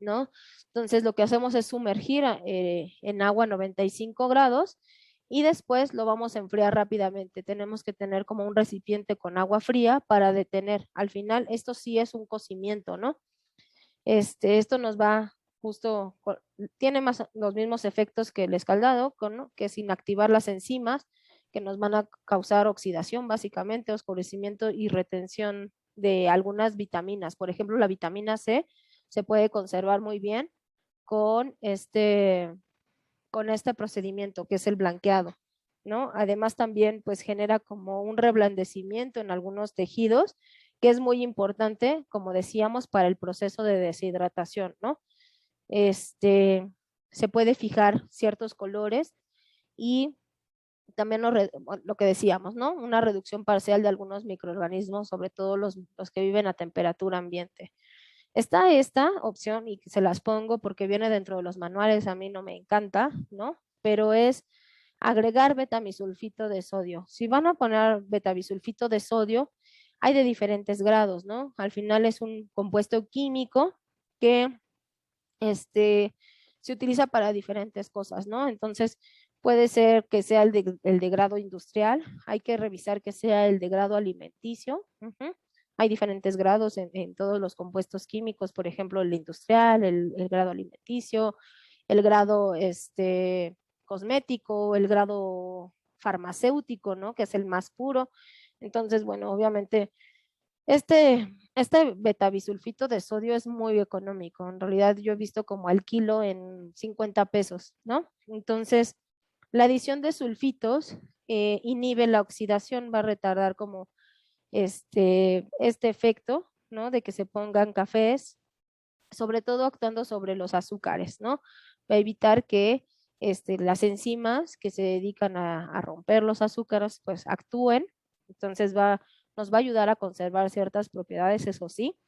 ¿no? Entonces lo que hacemos es sumergir en agua 95 grados y después lo vamos a enfriar rápidamente. Tenemos que tener como un recipiente con agua fría para detener. Al final, esto sí es un cocimiento, ¿no? Esto nos va justo, tiene más los mismos efectos que el escaldado, ¿no? Que es inactivar las enzimas que nos van a causar oxidación, básicamente, oscurecimiento y retención de algunas vitaminas. Por ejemplo, la vitamina C se puede conservar muy bien con con este procedimiento que es el blanqueado, ¿no? Además también pues genera como un reblandecimiento en algunos tejidos que es muy importante, como decíamos, para el proceso de deshidratación, ¿no? Se puede fijar ciertos colores y también lo que decíamos, ¿no? Una reducción parcial de algunos microorganismos, sobre todo los que viven a temperatura ambiente. Está esta opción y se las pongo porque viene dentro de los manuales, a mí no me encanta, ¿no? Pero es agregar betabisulfito de sodio. Si van a poner betabisulfito de sodio, hay de diferentes grados, ¿no? Al final es un compuesto químico que se utiliza para diferentes cosas, ¿no? Entonces, puede ser que sea el de grado industrial, hay que revisar que sea el de grado alimenticio. Hay diferentes grados en todos los compuestos químicos, por ejemplo, el industrial, el grado alimenticio, el grado cosmético, el grado farmacéutico, ¿no? Que es el más puro. Entonces, bueno, obviamente este betabisulfito de sodio es muy económico. En realidad yo he visto como al kilo en 50 pesos, ¿no? Entonces, la adición de sulfitos inhibe la oxidación, va a retardar como este efecto, ¿no? De que se pongan cafés, sobre todo actuando sobre los azúcares, ¿no? Va a evitar que las enzimas que se dedican a romper los azúcares, pues actúen. Entonces nos va a ayudar a conservar ciertas propiedades, eso sí.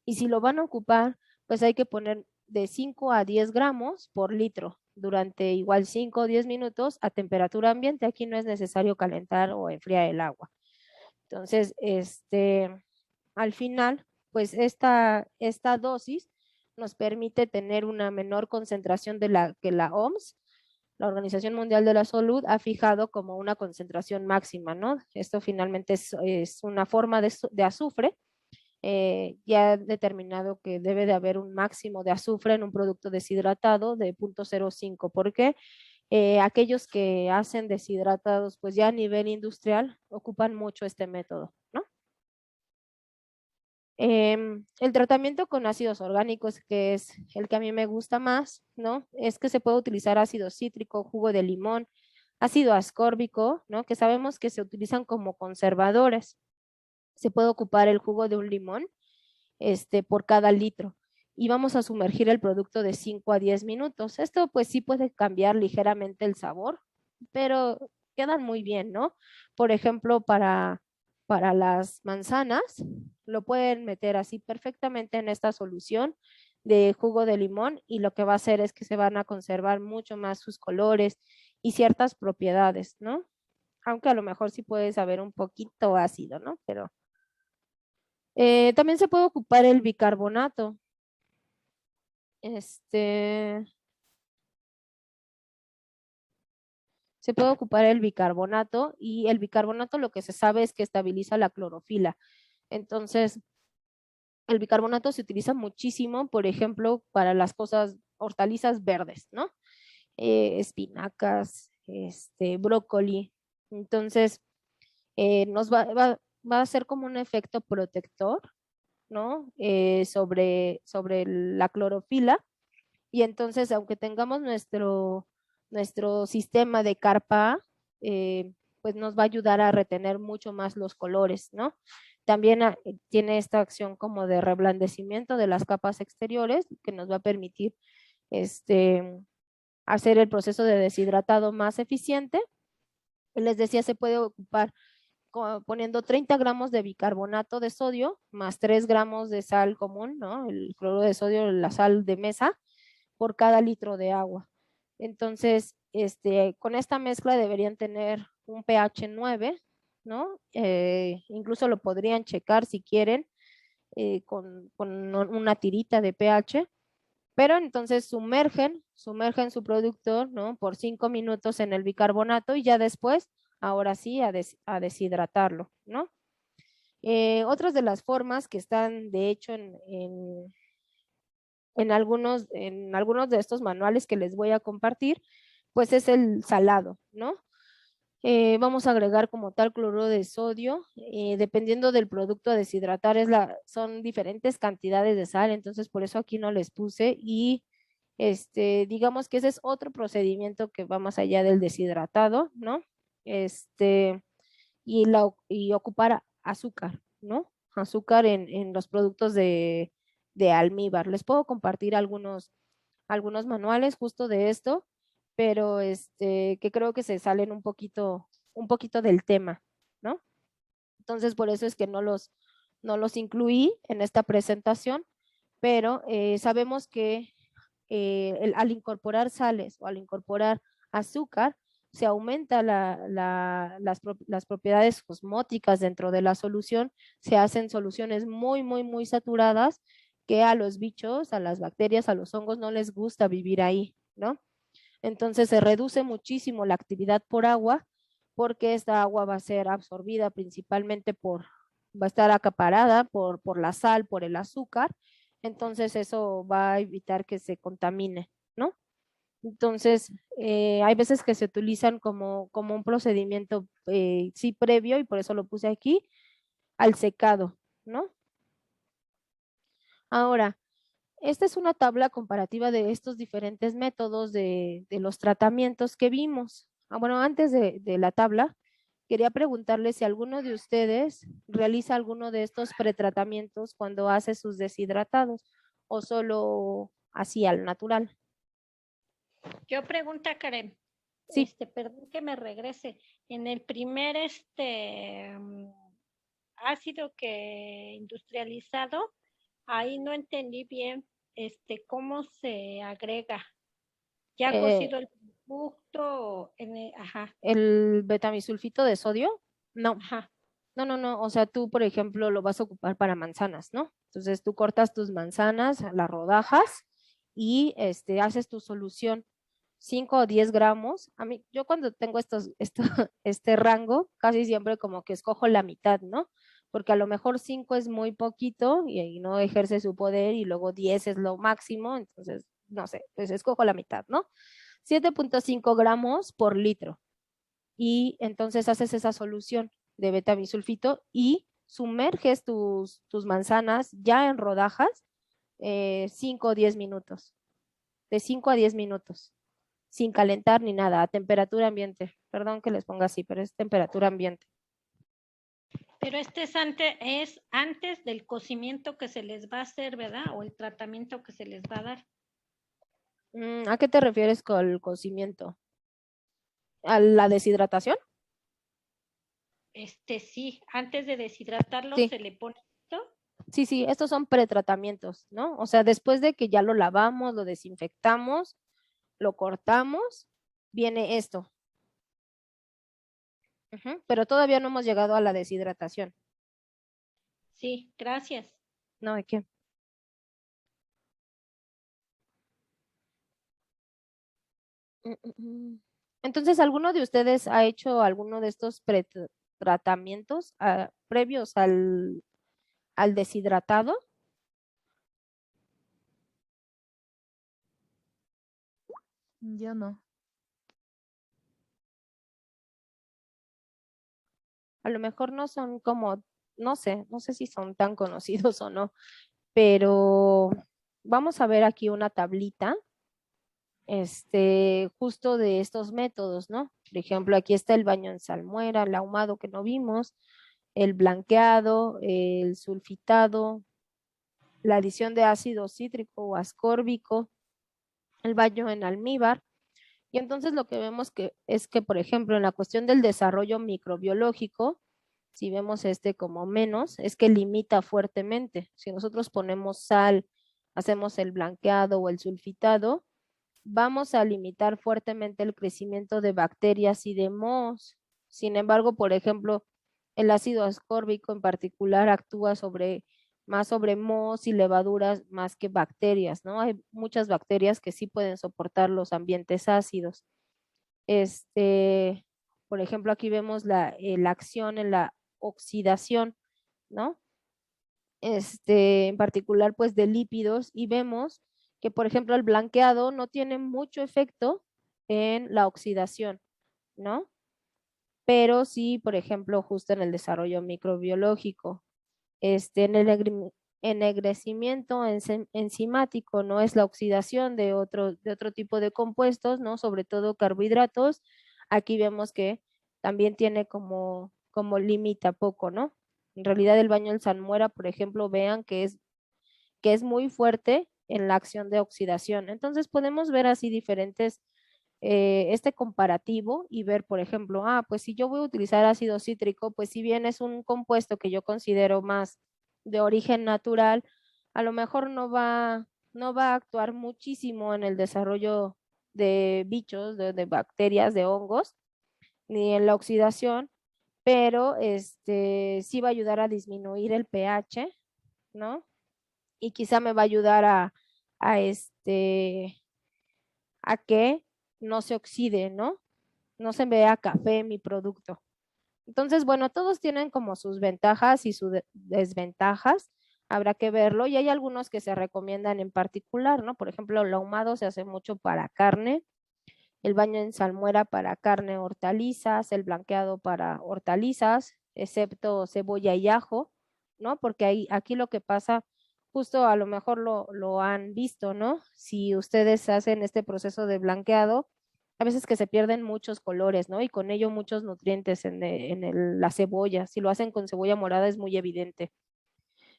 Y si lo van a ocupar, pues hay que poner de 5 a 10 gramos por litro durante igual 5 o 10 minutos a temperatura ambiente. Aquí no es necesario calentar o enfriar el agua. Entonces, al final, pues esta dosis nos permite tener una menor concentración de que la OMS, la Organización Mundial de la Salud, ha fijado como una concentración máxima, ¿no? Esto finalmente es una forma de azufre, ya determinado que debe de haber un máximo de azufre en un producto deshidratado de 0.05. ¿Por qué? Aquellos que hacen deshidratados, pues ya a nivel industrial, ocupan mucho este método, ¿no? El tratamiento con ácidos orgánicos, que es el que a mí me gusta más, ¿no? Es que se puede utilizar ácido cítrico, jugo de limón, ácido ascórbico, ¿no? Que sabemos que se utilizan como conservadores. Se puede ocupar el jugo de un limón, por cada litro. Y vamos a sumergir el producto de 5 a 10 minutos. Esto pues sí puede cambiar ligeramente el sabor, pero quedan muy bien, ¿no? Por ejemplo, para las manzanas, lo pueden meter así perfectamente en esta solución de jugo de limón y lo que va a hacer es que se van a conservar mucho más sus colores y ciertas propiedades, ¿no? Aunque a lo mejor sí puede saber un poquito ácido, ¿no? Pero también se puede ocupar el bicarbonato. Se puede ocupar el bicarbonato y el bicarbonato lo que se sabe es que estabiliza la clorofila. Entonces, el bicarbonato se utiliza muchísimo, por ejemplo, para las hortalizas verdes, ¿no? Espinacas, brócoli. Entonces, nos va a ser como un efecto protector, ¿no? Sobre la clorofila. Y entonces, aunque tengamos nuestro sistema de carpa, pues nos va a ayudar a retener mucho más los colores, ¿no? También tiene esta acción como de reblandecimiento de las capas exteriores que nos va a permitir hacer el proceso de deshidratado más eficiente. Y les decía, se puede ocupar poniendo 30 gramos de bicarbonato de sodio más 3 gramos de sal común, ¿no? El cloruro de sodio, la sal de mesa, por cada litro de agua. Entonces, con esta mezcla deberían tener un pH 9, ¿no? Incluso lo podrían checar si quieren con una tirita de pH, pero entonces sumergen su producto, ¿no? Por 5 minutos en el bicarbonato y ya después, ahora sí, a deshidratarlo, ¿no? Otras de las formas que están, de hecho, en algunos de estos manuales que les voy a compartir, pues es el salado, ¿no? Vamos a agregar como tal cloruro de sodio, dependiendo del producto a deshidratar, son diferentes cantidades de sal, entonces por eso aquí no les puse y digamos que ese es otro procedimiento que va más allá del deshidratado, ¿no? Y ocupar azúcar, ¿no? Azúcar en los productos de almíbar. Les puedo compartir algunos manuales justo de esto, pero que creo que se salen un poquito del tema, ¿no? Entonces, por eso es que no los incluí en esta presentación, pero sabemos que al incorporar sales o al incorporar azúcar, se aumenta las propiedades osmóticas dentro de la solución, se hacen soluciones muy, muy, muy saturadas que a los bichos, a las bacterias, a los hongos no les gusta vivir ahí, ¿no? Entonces se reduce muchísimo la actividad por agua porque esta agua va a ser absorbida principalmente va a estar acaparada por la sal, por el azúcar, entonces eso va a evitar que se contamine, ¿no? Entonces, hay veces que se utilizan como un procedimiento, sí, previo, y por eso lo puse aquí, al secado, ¿no? Ahora, esta es una tabla comparativa de estos diferentes métodos de los tratamientos que vimos. Bueno, antes de la tabla, quería preguntarle si alguno de ustedes realiza alguno de estos pretratamientos cuando hace sus deshidratados o solo así al natural. Yo pregunta, Karen. Sí. Perdón que me regrese. En el primer ácido que industrializado, ahí no entendí bien cómo se agrega. ¿Ya cocido el producto? Ajá. ¿El betamisulfito de sodio? No. Ajá. No. O sea, tú, por ejemplo, lo vas a ocupar para manzanas, ¿no? Entonces tú cortas tus manzanas, las rodajas y haces tu solución 5 o 10 gramos. Yo cuando tengo este rango, casi siempre como que escojo la mitad, ¿no? Porque a lo mejor 5 es muy poquito y no ejerce su poder y luego 10 es lo máximo, entonces, no sé, pues escojo la mitad, ¿no? 7.5 gramos por litro. Y entonces haces esa solución de betamisulfito y sumerges tus manzanas ya en rodajas 5 o 10 minutos. De 5 a 10 minutos. Sin calentar ni nada, a temperatura ambiente. Perdón que les ponga así, pero es temperatura ambiente. Pero es antes del cocimiento que se les va a hacer, ¿verdad? O el tratamiento que se les va a dar. ¿A qué te refieres con el cocimiento? ¿A la deshidratación? Sí, antes de deshidratarlo Sí. se le pone esto. Sí, estos son pretratamientos, ¿no? O sea, después de que ya lo lavamos, lo desinfectamos, lo cortamos, viene esto. Pero todavía no hemos llegado a la deshidratación. Sí, gracias. No, ¿de qué? Entonces, ¿alguno de ustedes ha hecho alguno de estos tratamientos previos al deshidratado? Yo no. A lo mejor no son como, no sé si son tan conocidos o no, pero vamos a ver aquí una tablita, justo de estos métodos, ¿no? Por ejemplo, aquí está el baño en salmuera, el ahumado que no vimos, el blanqueado, el sulfitado, la adición de ácido cítrico o ascórbico, el baño en almíbar. Y entonces lo que vemos es que, por ejemplo, en la cuestión del desarrollo microbiológico, si vemos este como menos, es que limita fuertemente. Si nosotros ponemos sal, hacemos el blanqueado o el sulfitado, vamos a limitar fuertemente el crecimiento de bacterias y de mohos. Sin embargo, por ejemplo, el ácido ascórbico en particular actúa más sobre mohos y levaduras más que bacterias, ¿no? Hay muchas bacterias que sí pueden soportar los ambientes ácidos. Por ejemplo, aquí vemos la acción en la oxidación, ¿no? En particular, pues de lípidos, y vemos que, por ejemplo, el blanqueado no tiene mucho efecto en la oxidación, ¿no? Pero sí, por ejemplo, justo en el desarrollo microbiológico, en el ennegrecimiento enzimático, ¿no? Es la oxidación de otro tipo de compuestos, ¿no? Sobre todo carbohidratos. Aquí vemos que también tiene como limita poco, ¿no? En realidad el baño en salmuera, por ejemplo, vean que es muy fuerte en la acción de oxidación. Entonces podemos ver así diferentes, este comparativo y ver, por ejemplo, pues si yo voy a utilizar ácido cítrico, pues si bien es un compuesto que yo considero más de origen natural, a lo mejor no va a actuar muchísimo en el desarrollo de bichos, de bacterias, de hongos, ni en la oxidación, pero sí va a ayudar a disminuir el pH, ¿no? Y quizá me va a ayudar a que no se oxide, ¿no? No se vea café mi producto. Entonces, bueno, todos tienen como sus ventajas y sus desventajas. Habrá que verlo. Y hay algunos que se recomiendan en particular, ¿no? Por ejemplo, el ahumado se hace mucho para carne, el baño en salmuera para carne, hortalizas, el blanqueado para hortalizas, excepto cebolla y ajo, ¿no? Porque aquí lo que pasa, justo a lo mejor lo han visto, ¿no? Si ustedes hacen este proceso de blanqueado, a veces que se pierden muchos colores, ¿no? Y con ello muchos nutrientes la cebolla. Si lo hacen con cebolla morada es muy evidente.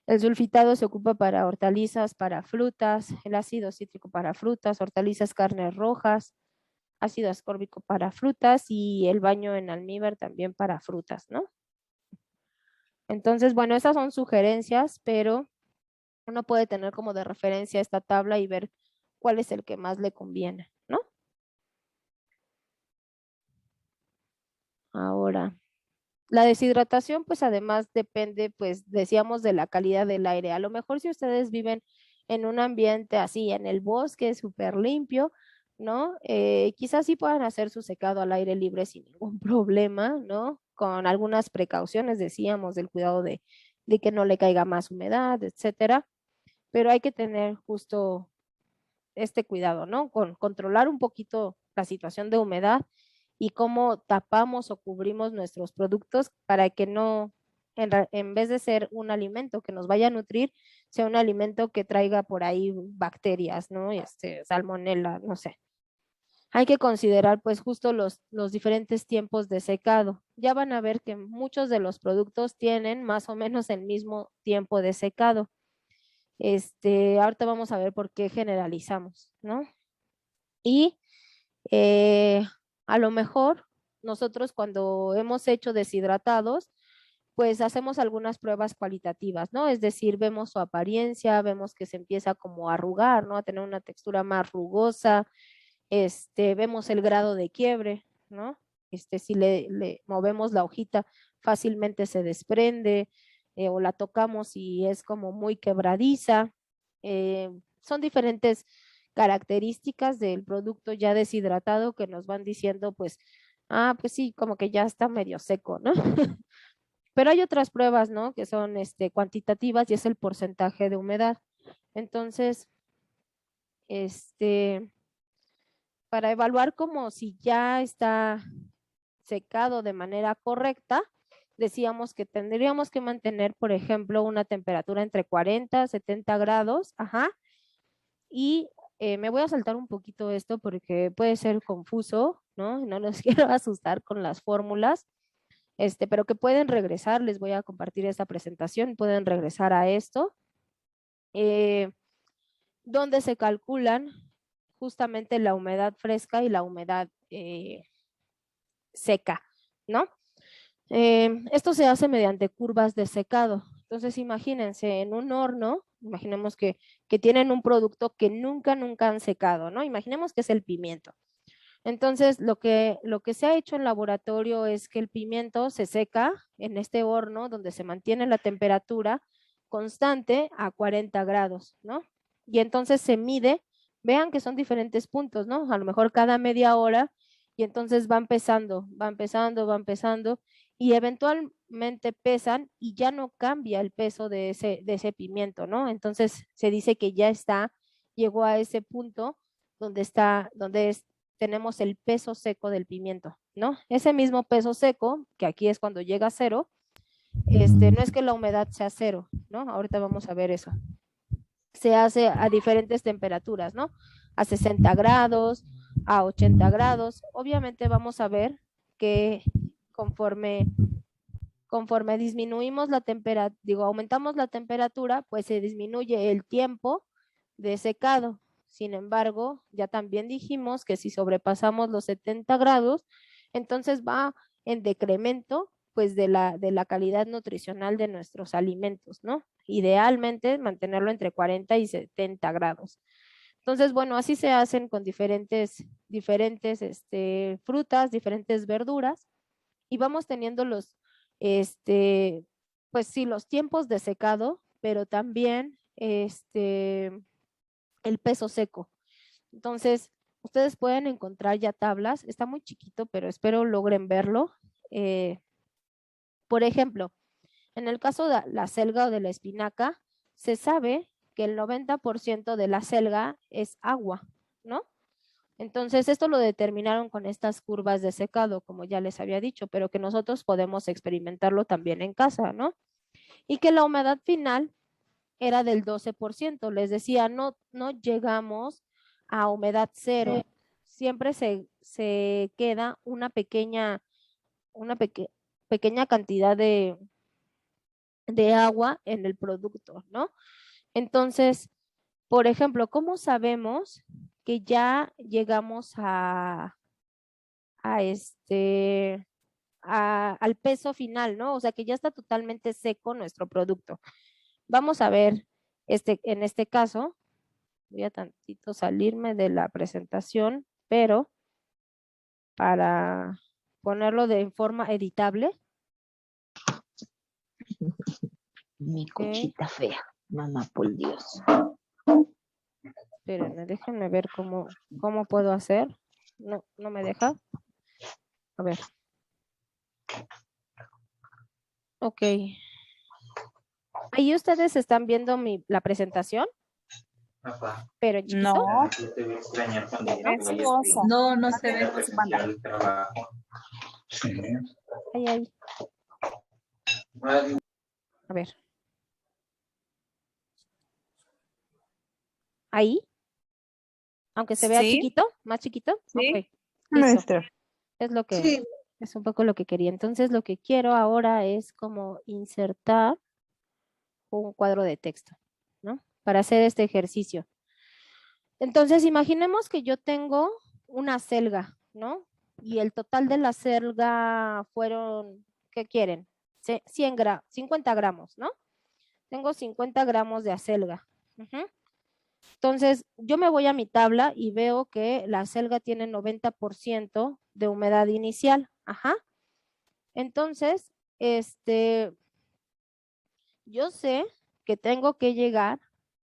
El sulfitado se ocupa para hortalizas, para frutas, el ácido cítrico para frutas, hortalizas, carnes rojas, ácido ascórbico para frutas y el baño en almíbar también para frutas, ¿no? Entonces, bueno, esas son sugerencias, pero uno puede tener como de referencia esta tabla y ver cuál es el que más le conviene, ¿no? Ahora, la deshidratación, pues además depende, pues decíamos, de la calidad del aire. A lo mejor si ustedes viven en un ambiente así, en el bosque, súper limpio, ¿no? Quizás sí puedan hacer su secado al aire libre sin ningún problema, ¿no? Con algunas precauciones, decíamos, del cuidado de que no le caiga más humedad, etcétera. Pero hay que tener justo este cuidado, ¿no? Con controlar un poquito la situación de humedad y cómo tapamos o cubrimos nuestros productos para que no, en vez de ser un alimento que nos vaya a nutrir, sea un alimento que traiga por ahí bacterias, ¿no? Salmonela, no sé. Hay que considerar pues justo los diferentes tiempos de secado. Ya van a ver que muchos de los productos tienen más o menos el mismo tiempo de secado. Ahorita vamos a ver por qué generalizamos, ¿no? Y a lo mejor nosotros cuando hemos hecho deshidratados, pues hacemos algunas pruebas cualitativas, ¿no? Es decir, vemos su apariencia, vemos que se empieza como a arrugar, ¿no? A tener una textura más rugosa, vemos el grado de quiebre, ¿no? Si le movemos la hojita, fácilmente se desprende, o la tocamos y es como muy quebradiza. Son diferentes características del producto ya deshidratado que nos van diciendo, pues, pues sí, como que ya está medio seco, ¿no? Pero hay otras pruebas, ¿no? Que son cuantitativas y es el porcentaje de humedad. Entonces, para evaluar como si ya está secado de manera correcta, decíamos que tendríamos que mantener, por ejemplo, una temperatura entre 40 y 70 grados, y me voy a saltar un poquito esto porque puede ser confuso, ¿no? No los quiero asustar con las fórmulas. pero que pueden regresar, les voy a compartir esta presentación, pueden regresar a esto, donde se calculan justamente la humedad fresca y la humedad seca, ¿no? Esto se hace mediante curvas de secado. Entonces, imagínense en un horno, imaginemos que tienen un producto que nunca han secado, ¿no? Imaginemos que es el pimiento. Entonces, lo que se ha hecho en laboratorio es que el pimiento se seca en este horno donde se mantiene la temperatura constante a 40 grados, ¿no? Y entonces se mide, vean que son diferentes puntos, ¿no? A lo mejor cada media hora, y entonces va empezando, y eventualmente pesan y ya no cambia el peso de ese pimiento, ¿no? Entonces se dice que ya llegó a ese punto donde tenemos el peso seco del pimiento, ¿no? Ese mismo peso seco, que aquí es cuando llega a cero, no es que la humedad sea cero, ¿no? Ahorita vamos a ver eso. Se hace a diferentes temperaturas, ¿no? A 60 grados, a 80 grados. Obviamente vamos a ver que conforme disminuimos la temperatura, aumentamos la temperatura, pues se disminuye el tiempo de secado. Sin embargo, ya también dijimos que si sobrepasamos los 70 grados, entonces va en decremento pues de la calidad nutricional de nuestros alimentos, ¿no? Idealmente mantenerlo entre 40 y 70 grados. Entonces, bueno, así se hacen con diferentes frutas, diferentes verduras, y vamos teniendo pues sí, los tiempos de secado, pero también el peso seco. Entonces, ustedes pueden encontrar ya tablas, está muy chiquito, pero espero logren verlo. Por ejemplo, en el caso de la selga o de la espinaca, se sabe que el 90% de la selga es agua, ¿no? Entonces, esto lo determinaron con estas curvas de secado, como ya les había dicho, pero que nosotros podemos experimentarlo también en casa, ¿no? Y que la humedad final era del 12%. Les decía, no llegamos a humedad cero. Siempre se queda una pequeña cantidad de agua en el producto, ¿no? Entonces, por ejemplo, ¿cómo sabemos que ya llegamos al peso final, ¿no? O sea, que ya está totalmente seco nuestro producto. Vamos a ver, en este caso, voy a tantito salirme de la presentación, pero para ponerlo de forma editable. Mi cochita fea, mamá, por Dios. Espérenme, déjenme ver cómo puedo hacer. No me deja. A ver. Ok. Ahí ustedes están viendo la presentación. Pero chiquito. No. No se ve. Ahí. A ver. Ahí. Aunque se vea chiquito, más chiquito. Sí. Okay. Maestra. Es lo que Sí. es un poco lo que quería. Entonces, lo que quiero ahora es como insertar un cuadro de texto, ¿no? Para hacer este ejercicio. Entonces, imaginemos que yo tengo una selga, ¿no? Y el total de la selga fueron, ¿qué quieren? 50 gramos, ¿no? Tengo 50 gramos de acelga. Entonces, yo me voy a mi tabla y veo que la acelga tiene 90% de humedad inicial. Ajá. Entonces, yo sé que tengo que llegar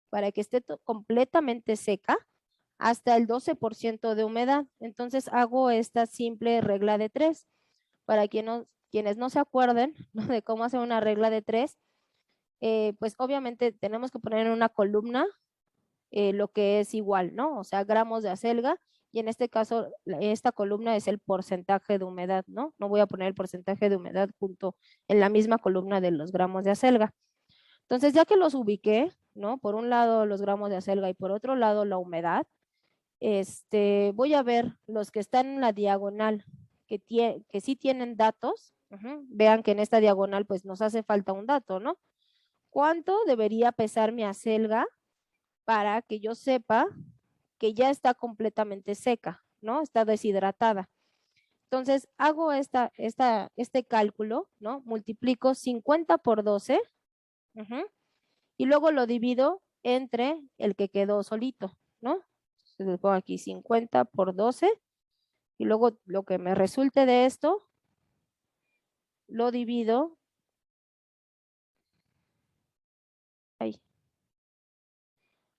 para que esté completamente seca hasta el 12% de humedad. Entonces, hago esta simple regla de 3. Para quienes no se acuerden, ¿no?, de cómo hacer una regla de 3, pues obviamente tenemos que poner en una columna lo que es igual, ¿no? O sea, gramos de acelga, y en este caso, esta columna es el porcentaje de humedad, ¿no? No voy a poner el porcentaje de humedad junto en la misma columna de los gramos de acelga. Entonces, ya que los ubiqué, ¿no? Por un lado los gramos de acelga y por otro lado la humedad, voy a ver los que están en la diagonal, que sí tienen datos, Vean que en esta diagonal pues nos hace falta un dato, ¿no? ¿Cuánto debería pesar mi acelga para que yo sepa que ya está completamente seca, ¿no? Está deshidratada. Entonces hago este cálculo, ¿no? Multiplico 50 por 12 y luego lo divido entre el que quedó solito, ¿no? Entonces le pongo aquí 50 por 12 y luego lo que me resulte de esto lo divido ahí.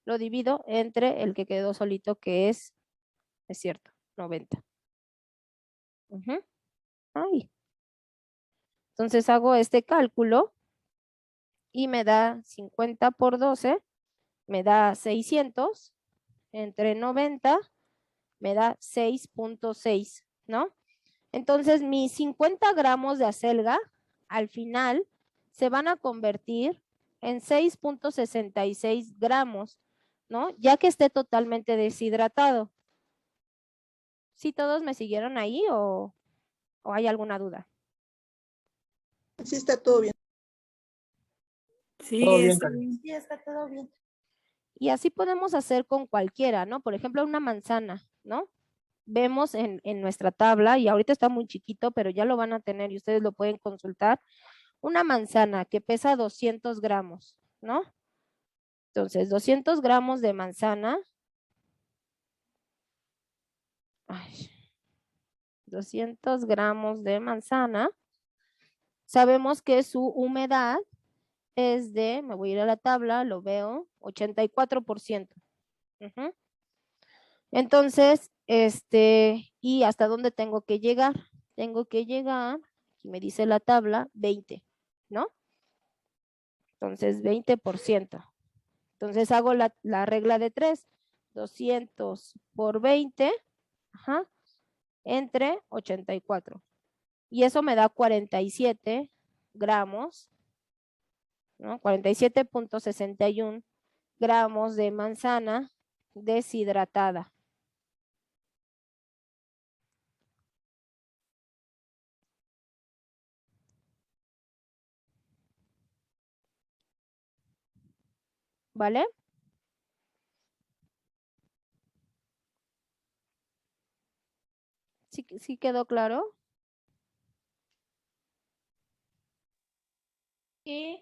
Lo divido entre el que quedó solito, que es cierto, 90. Ahí. Entonces hago este cálculo y me da 50 por 12, me da 600, entre 90 me da 6.6, ¿no? Entonces mis 50 gramos de acelga al final se van a convertir en 6.66 gramos, ¿no? Ya que esté totalmente deshidratado. ¿Sí todos me siguieron ahí o hay alguna duda? Sí, está todo bien. Sí, Todo bien, está Karen. bien. Sí, está todo bien. Y así podemos hacer con cualquiera, ¿no? Por ejemplo, una manzana, ¿no? Vemos en nuestra tabla, y ahorita está muy chiquito, pero ya lo van a tener y ustedes lo pueden consultar. Una manzana que pesa 200 gramos, ¿no? Entonces, 200 gramos de manzana. 200 gramos de manzana. Sabemos que su humedad es de, me voy a ir a la tabla, lo veo, 84%. Entonces, ¿y hasta dónde tengo que llegar? Tengo que llegar, aquí me dice la tabla, 20, ¿no? Entonces, 20%. Entonces, hago la regla de 3. 200 por 20, entre 84. Y eso me da 47 gramos, ¿no? 47.61 gramos de manzana deshidratada. ¿Vale? ¿Sí quedó claro? Y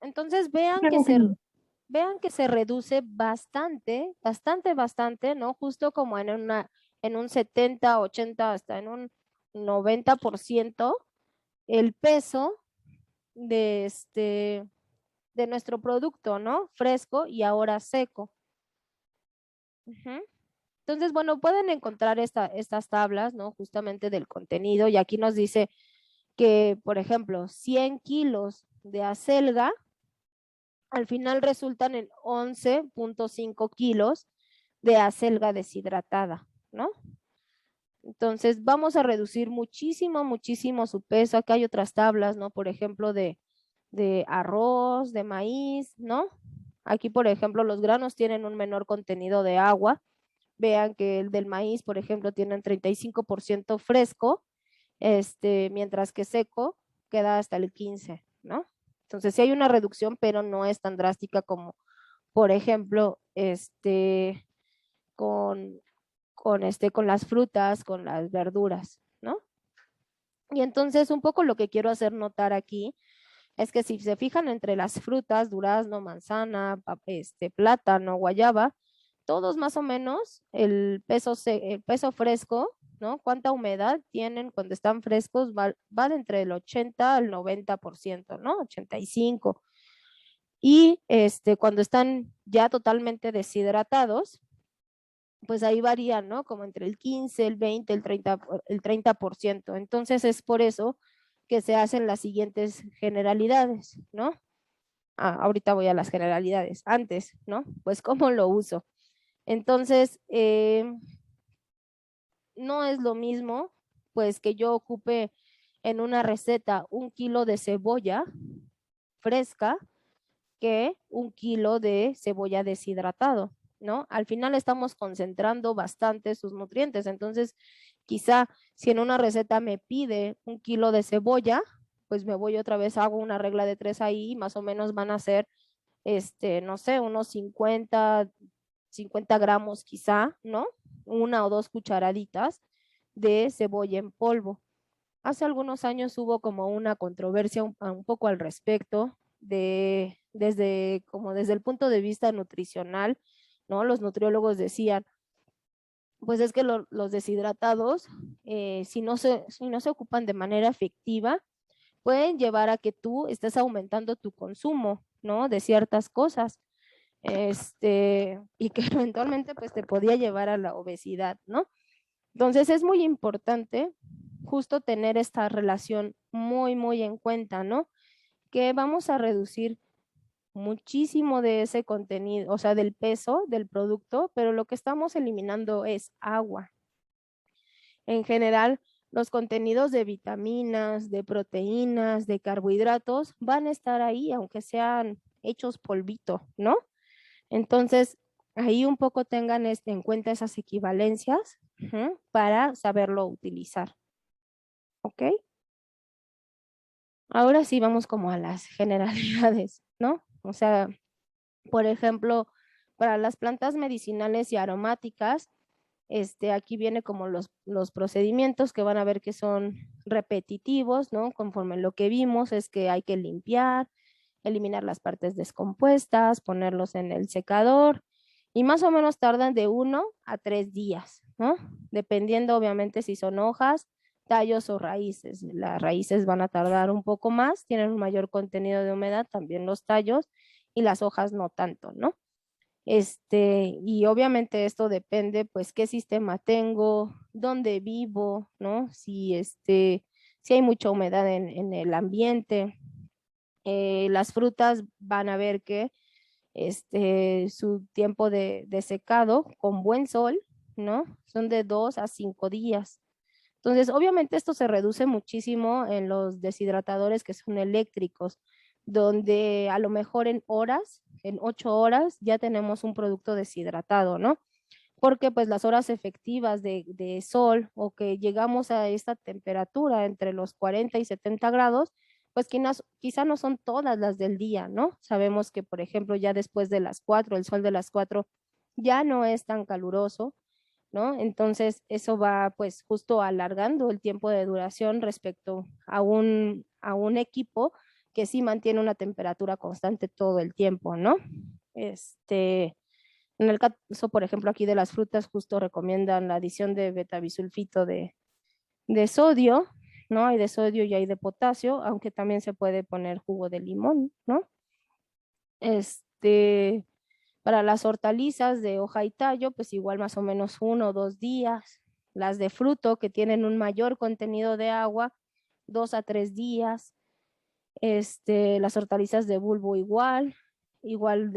Entonces vean que se reduce bastante, ¿no? Justo como en un 70, 80, hasta en un 90% el peso de nuestro producto, ¿no? Fresco y ahora seco. Entonces, bueno, pueden encontrar estas tablas, ¿no? Justamente del contenido, y aquí nos dice que, por ejemplo, 100 kilos de acelga al final resultan en 11.5 kilos de acelga deshidratada, ¿no? Entonces, vamos a reducir muchísimo, muchísimo su peso. Acá hay otras tablas, ¿no? Por ejemplo, de arroz, de maíz, ¿no? Aquí, por ejemplo, los granos tienen un menor contenido de agua. Vean que el del maíz, por ejemplo, tiene un 35% fresco, mientras que seco queda hasta el 15%, ¿no? Entonces, sí hay una reducción, pero no es tan drástica como, por ejemplo, con las frutas, con las verduras, ¿no? Y entonces, un poco lo que quiero hacer notar aquí es que si se fijan entre las frutas, durazno, manzana, plátano, guayaba, todos más o menos el peso fresco, ¿no? Cuánta humedad tienen cuando están frescos va de entre el 80 al 90%, ¿no? 85. Y cuando están ya totalmente deshidratados, pues ahí varían, ¿no? Como entre el 15, el 20, el 30%. Entonces es por eso que se hacen las siguientes generalidades, ¿no? Ahorita voy a las generalidades. Antes, ¿no? Pues cómo lo uso. Entonces, no es lo mismo, pues que yo ocupe en una receta 1 kilo de cebolla fresca que 1 kilo de cebolla deshidratado, ¿no? Al final estamos concentrando bastante sus nutrientes, entonces Quizá si en una receta me pide 1 kilo de cebolla, pues me voy otra vez, hago una regla de 3 ahí, más o menos van a ser, no sé, unos 50 gramos quizá, ¿no? 1 o 2 cucharaditas de cebolla en polvo. Hace algunos años hubo como una controversia un poco al respecto desde el punto de vista nutricional, ¿no? Los nutriólogos decían, pues es que los deshidratados, si no se ocupan de manera efectiva, pueden llevar a que tú estés aumentando tu consumo, ¿no? De ciertas cosas, y que eventualmente pues te podía llevar a la obesidad, ¿no? Entonces es muy importante justo tener esta relación muy, muy en cuenta, ¿no? Que vamos a reducir muchísimo de ese contenido, o sea, del peso del producto, pero lo que estamos eliminando es agua. En general, los contenidos de vitaminas, de proteínas, de carbohidratos van a estar ahí, aunque sean hechos polvito, ¿no? Entonces, ahí un poco tengan en cuenta esas equivalencias para saberlo utilizar. ¿Ok? Ahora sí vamos como a las generalidades, ¿no? O sea, por ejemplo, para las plantas medicinales y aromáticas, aquí viene como los procedimientos que van a ver que son repetitivos, ¿no? Conforme lo que vimos es que hay que limpiar, eliminar las partes descompuestas, ponerlos en el secador y más o menos tardan de 1 a 3 días, ¿no? Dependiendo obviamente si son hojas, tallos o raíces. Las raíces van a tardar un poco más, tienen un mayor contenido de humedad, también los tallos, y las hojas no tanto, ¿no? Y obviamente esto depende, pues, qué sistema tengo, dónde vivo, ¿no? Si hay mucha humedad en el ambiente. Las frutas van a ver que su tiempo de secado con buen sol, ¿no? Son de 2 a 5 días. Entonces, obviamente esto se reduce muchísimo en los deshidratadores que son eléctricos, donde a lo mejor en 8 horas, ya tenemos un producto deshidratado, ¿no? Porque pues las horas efectivas de sol o que llegamos a esta temperatura entre los 40 y 70 grados, pues quizá no son todas las del día, ¿no? Sabemos que, por ejemplo, ya después de las 4, el sol de las 4 ya no es tan caluroso, ¿no? Entonces, eso va pues justo alargando el tiempo de duración respecto a un equipo que sí mantiene una temperatura constante todo el tiempo, ¿no? En el caso, por ejemplo, aquí de las frutas, justo recomiendan la adición de betabisulfito de sodio, ¿no? Hay de sodio y hay de potasio, aunque también se puede poner jugo de limón, ¿no? Para las hortalizas de hoja y tallo, pues igual más o menos 1 o 2 días. Las de fruto, que tienen un mayor contenido de agua, 2 a 3 días. Las hortalizas de bulbo igual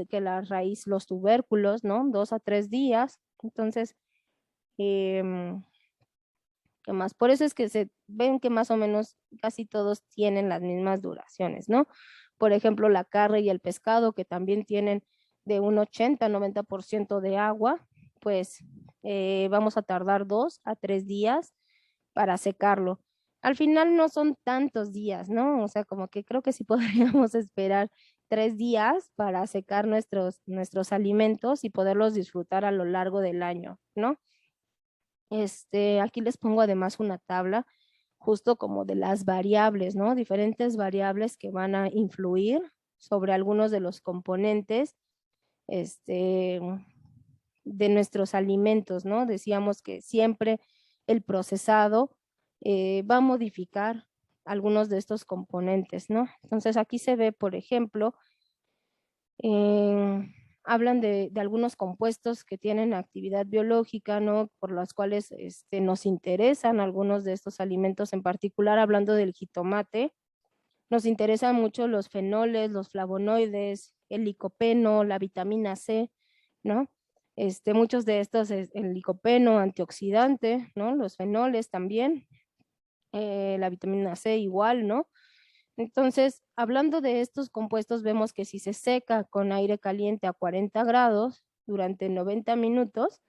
que la raíz, los tubérculos, ¿no? 2 a 3 días. Entonces, ¿qué más? Por eso es que se ven que más o menos casi todos tienen las mismas duraciones, ¿no? Por ejemplo, la carne y el pescado, que también tienen de un 80-90% de agua, pues vamos a tardar 2 a 3 días para secarlo. Al final no son tantos días, ¿no? O sea, como que creo que sí podríamos esperar 3 días para secar nuestros alimentos y poderlos disfrutar a lo largo del año, ¿no? Aquí les pongo además una tabla justo como de las variables, ¿no? Diferentes variables que van a influir sobre algunos de los componentes de nuestros alimentos, ¿no? Decíamos que siempre el procesado va a modificar algunos de estos componentes, ¿no? Entonces aquí se ve, por ejemplo, hablan de algunos compuestos que tienen actividad biológica, ¿no? Por las cuales nos interesan algunos de estos alimentos, en particular hablando del jitomate, nos interesan mucho los fenoles, los flavonoides, el licopeno, la vitamina C, ¿no? Muchos de estos, el licopeno, antioxidante, ¿no? Los fenoles también, la vitamina C igual, ¿no? Entonces, hablando de estos compuestos, vemos que si se seca con aire caliente a 40 grados durante 90 minutos,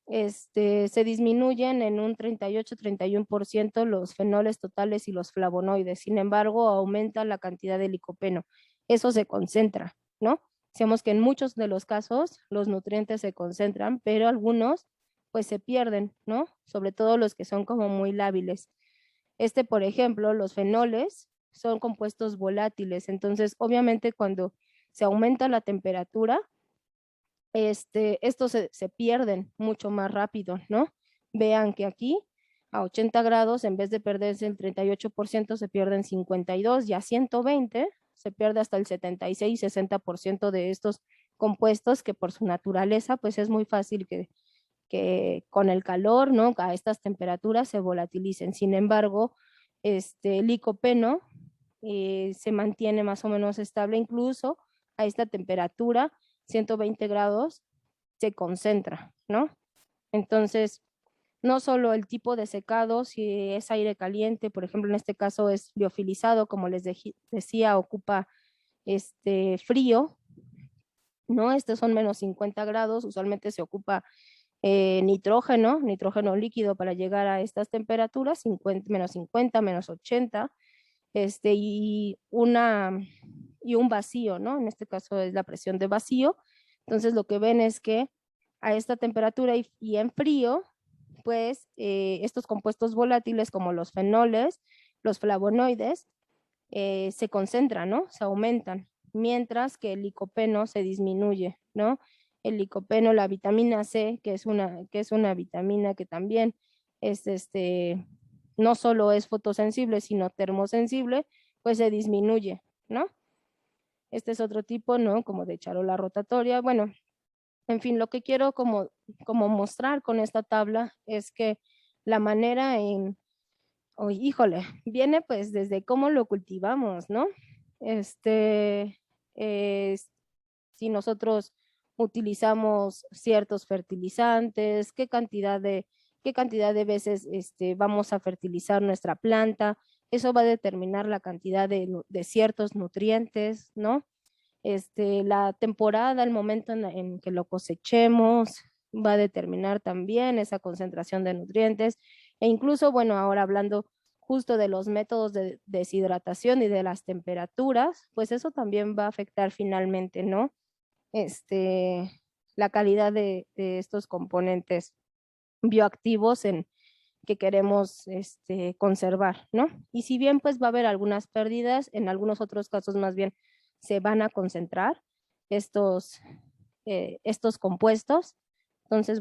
se disminuyen en un 38-31% los fenoles totales y los flavonoides. Sin embargo, aumenta la cantidad de licopeno. Eso se concentra, ¿no? Decíamos que en muchos de los casos los nutrientes se concentran, pero algunos pues se pierden, ¿no? Sobre todo los que son como muy lábiles. Por ejemplo, los fenoles son compuestos volátiles, entonces obviamente cuando se aumenta la temperatura, estos se pierden mucho más rápido, ¿no? Vean que aquí a 80 grados, en vez de perderse el 38%, se pierden 52 y a 120 se pierde hasta el 76-60% de estos compuestos que por su naturaleza, pues es muy fácil que con el calor, ¿no? A estas temperaturas se volatilicen. Sin embargo, el licopeno se mantiene más o menos estable, incluso a esta temperatura, 120 grados, se concentra, ¿no? Entonces, no solo el tipo de secado, si es aire caliente, por ejemplo, en este caso es liofilizado, como les decía, ocupa frío, ¿no? Estos son menos 50 grados, usualmente se ocupa nitrógeno líquido para llegar a estas temperaturas, menos 50, menos 80, y un vacío, ¿no? En este caso es la presión de vacío. Entonces lo que ven es que a esta temperatura y en frío, pues estos compuestos volátiles como los fenoles, los flavonoides, se concentran, ¿no? Se aumentan, mientras que el licopeno se disminuye, ¿no? El licopeno, la vitamina C, que es una vitamina que también es no solo es fotosensible, sino termosensible, pues se disminuye, ¿no? Este es otro tipo, ¿no? Como de charola rotatoria. Bueno, en fin, lo que quiero como mostrar con esta tabla es que la manera híjole, viene pues desde cómo lo cultivamos, ¿no? Si nosotros utilizamos ciertos fertilizantes, qué cantidad de veces vamos a fertilizar nuestra planta, eso va a determinar la cantidad de ciertos nutrientes, ¿no? La temporada, el momento en que lo cosechemos, va a determinar también esa concentración de nutrientes, e incluso, bueno, ahora hablando justo de los métodos de deshidratación y de las temperaturas, pues eso también va a afectar finalmente, ¿no? La calidad de estos componentes bioactivos que queremos conservar, ¿no? Y si bien pues va a haber algunas pérdidas, en algunos otros casos más bien se van a concentrar estos compuestos. Entonces,